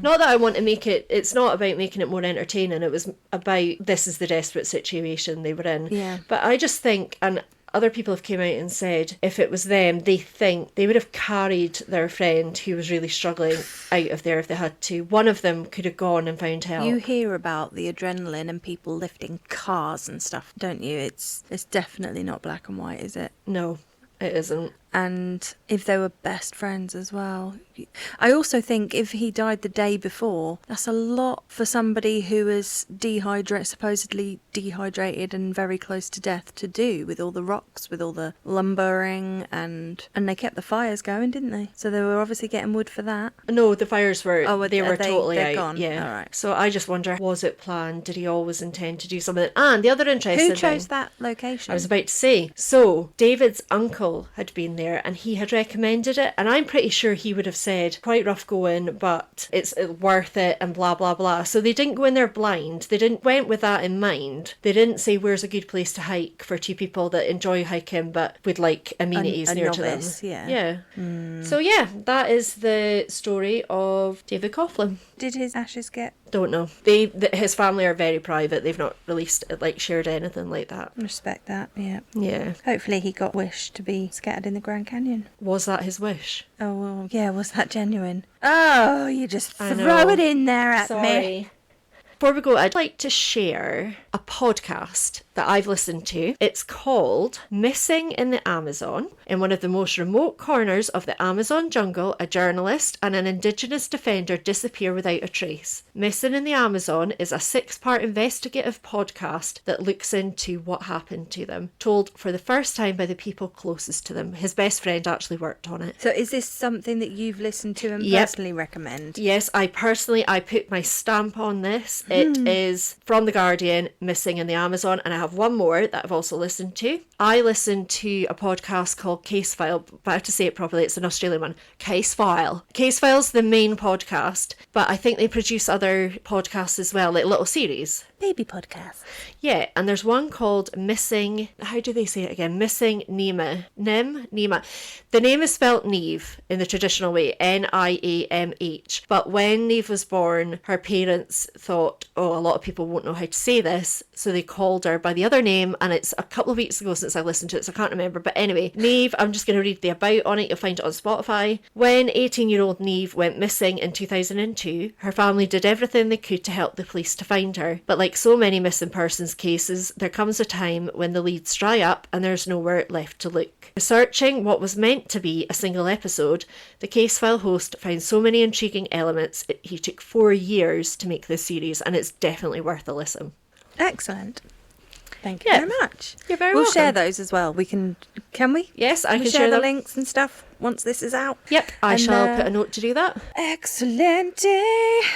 Not that I want to make it... It's not about making it more entertaining. It was about this is the desperate situation they were in. Yeah. But I just think... and other people have came out and said if it was them, they think they would have carried their friend who was really struggling out of there if they had to. One of them could have gone and found help. You hear about the adrenaline and people lifting cars and stuff, don't you? It's definitely not black and white, is it? No, it isn't. and if they were best friends as well. I also think if he died the day before, that's a lot for somebody who is supposedly dehydrated and very close to death to do, with all the rocks, with all the lumbering, and they kept the fires going, didn't they? So they were obviously getting wood for that. No, the fires were, they were totally they're out. gone? Yeah. All right. So I just wonder, was it planned? Did he always intend to do something? And the other interesting Who chose thing, that location? I was about to say, so David's uncle had been there and he had recommended it, and I'm pretty sure he would have said, quite rough going, but it's worth it and blah blah blah. So they didn't go in there blind. They went with that in mind. They didn't say where's a good place to hike for two people that enjoy hiking but would like amenities near novice, to them. yeah. So yeah, that is the story of David Coughlin. Did his ashes get... Don't know. His family are very private. They've not released, shared anything like that. Respect that, yeah. Yeah. Hopefully he got wished to be scattered in the Grand Canyon. Was that his wish? Oh, well, yeah, was that genuine? Oh, you just I throw know. it in there at me. Sorry. Before we go, I'd like to share a podcast that I've listened to. It's called Missing in the Amazon. In one of the most remote corners of the Amazon jungle, a journalist and an Indigenous defender disappear without a trace. Missing in the Amazon is a 6-part investigative podcast that looks into what happened to them, told for the first time by the people closest to them. His best friend actually worked on it. So is this something that you've listened to and Yep. personally recommend? Yes, I put my stamp on this. It is from The Guardian, Missing in the Amazon, and I have one more that I've also listened to. I listened to a podcast called Case File, but I have to say it properly, it's an Australian one. Case File. Case File's the main podcast, but I think they produce other podcasts as well, like little series. Baby podcast. Yeah, and there's one called Missing, how do they say it again? Missing Nima. Nima. The name is spelt Neve in the traditional way, Niamh. But when Neve was born, her parents thought, oh, a lot of people won't know how to say this, so they called her by the other name, and it's a couple of weeks ago since I listened to it, so I can't remember. But anyway, Neve, I'm just going to read the about on it, you'll find it on Spotify. When 18-year-old Neve went missing in 2002, her family did everything they could to help the police to find her. But like so many missing persons cases, there comes a time when the leads dry up and there's nowhere left to look. Researching what was meant to be a single episode, the Case File host found so many intriguing elements, he took 4 years to make this series, and it's definitely worth a listen. Excellent. Thank you Yeah. very much. You're very We'll welcome. share those as well. Can we? Yes, I We can share share the them. links and stuff once this is out. Yep, I And, shall put a note to do that. Excellent.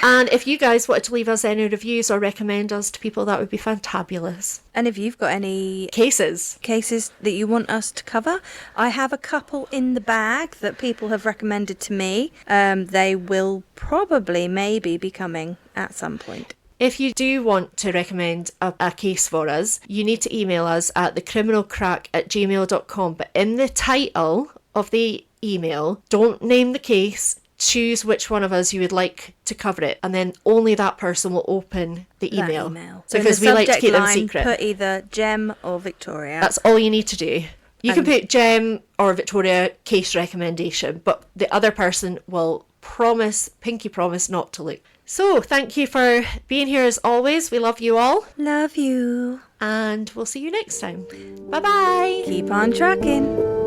And if you guys wanted to leave us any reviews or recommend us to people, that would be fantabulous. And if you've got any Cases. cases that you want us to cover, I have a couple in the bag that people have recommended to me. They will probably maybe be coming at some point. If you do want to recommend a case for us, you need to email us at thecriminalcrack@gmail.com. But in the title of the email, don't name the case. Choose which one of us you would like to cover it, and then only that person will open the email. So Because in the we like to subject keep them line, secret. Put either Gem or Victoria. That's all you need to do. You can And- put Gem or Victoria case recommendation, but the other person will pinky promise not to look. So thank you for being here as always. We love you all, Love you. and we'll see you next time. Bye bye. Keep on trucking.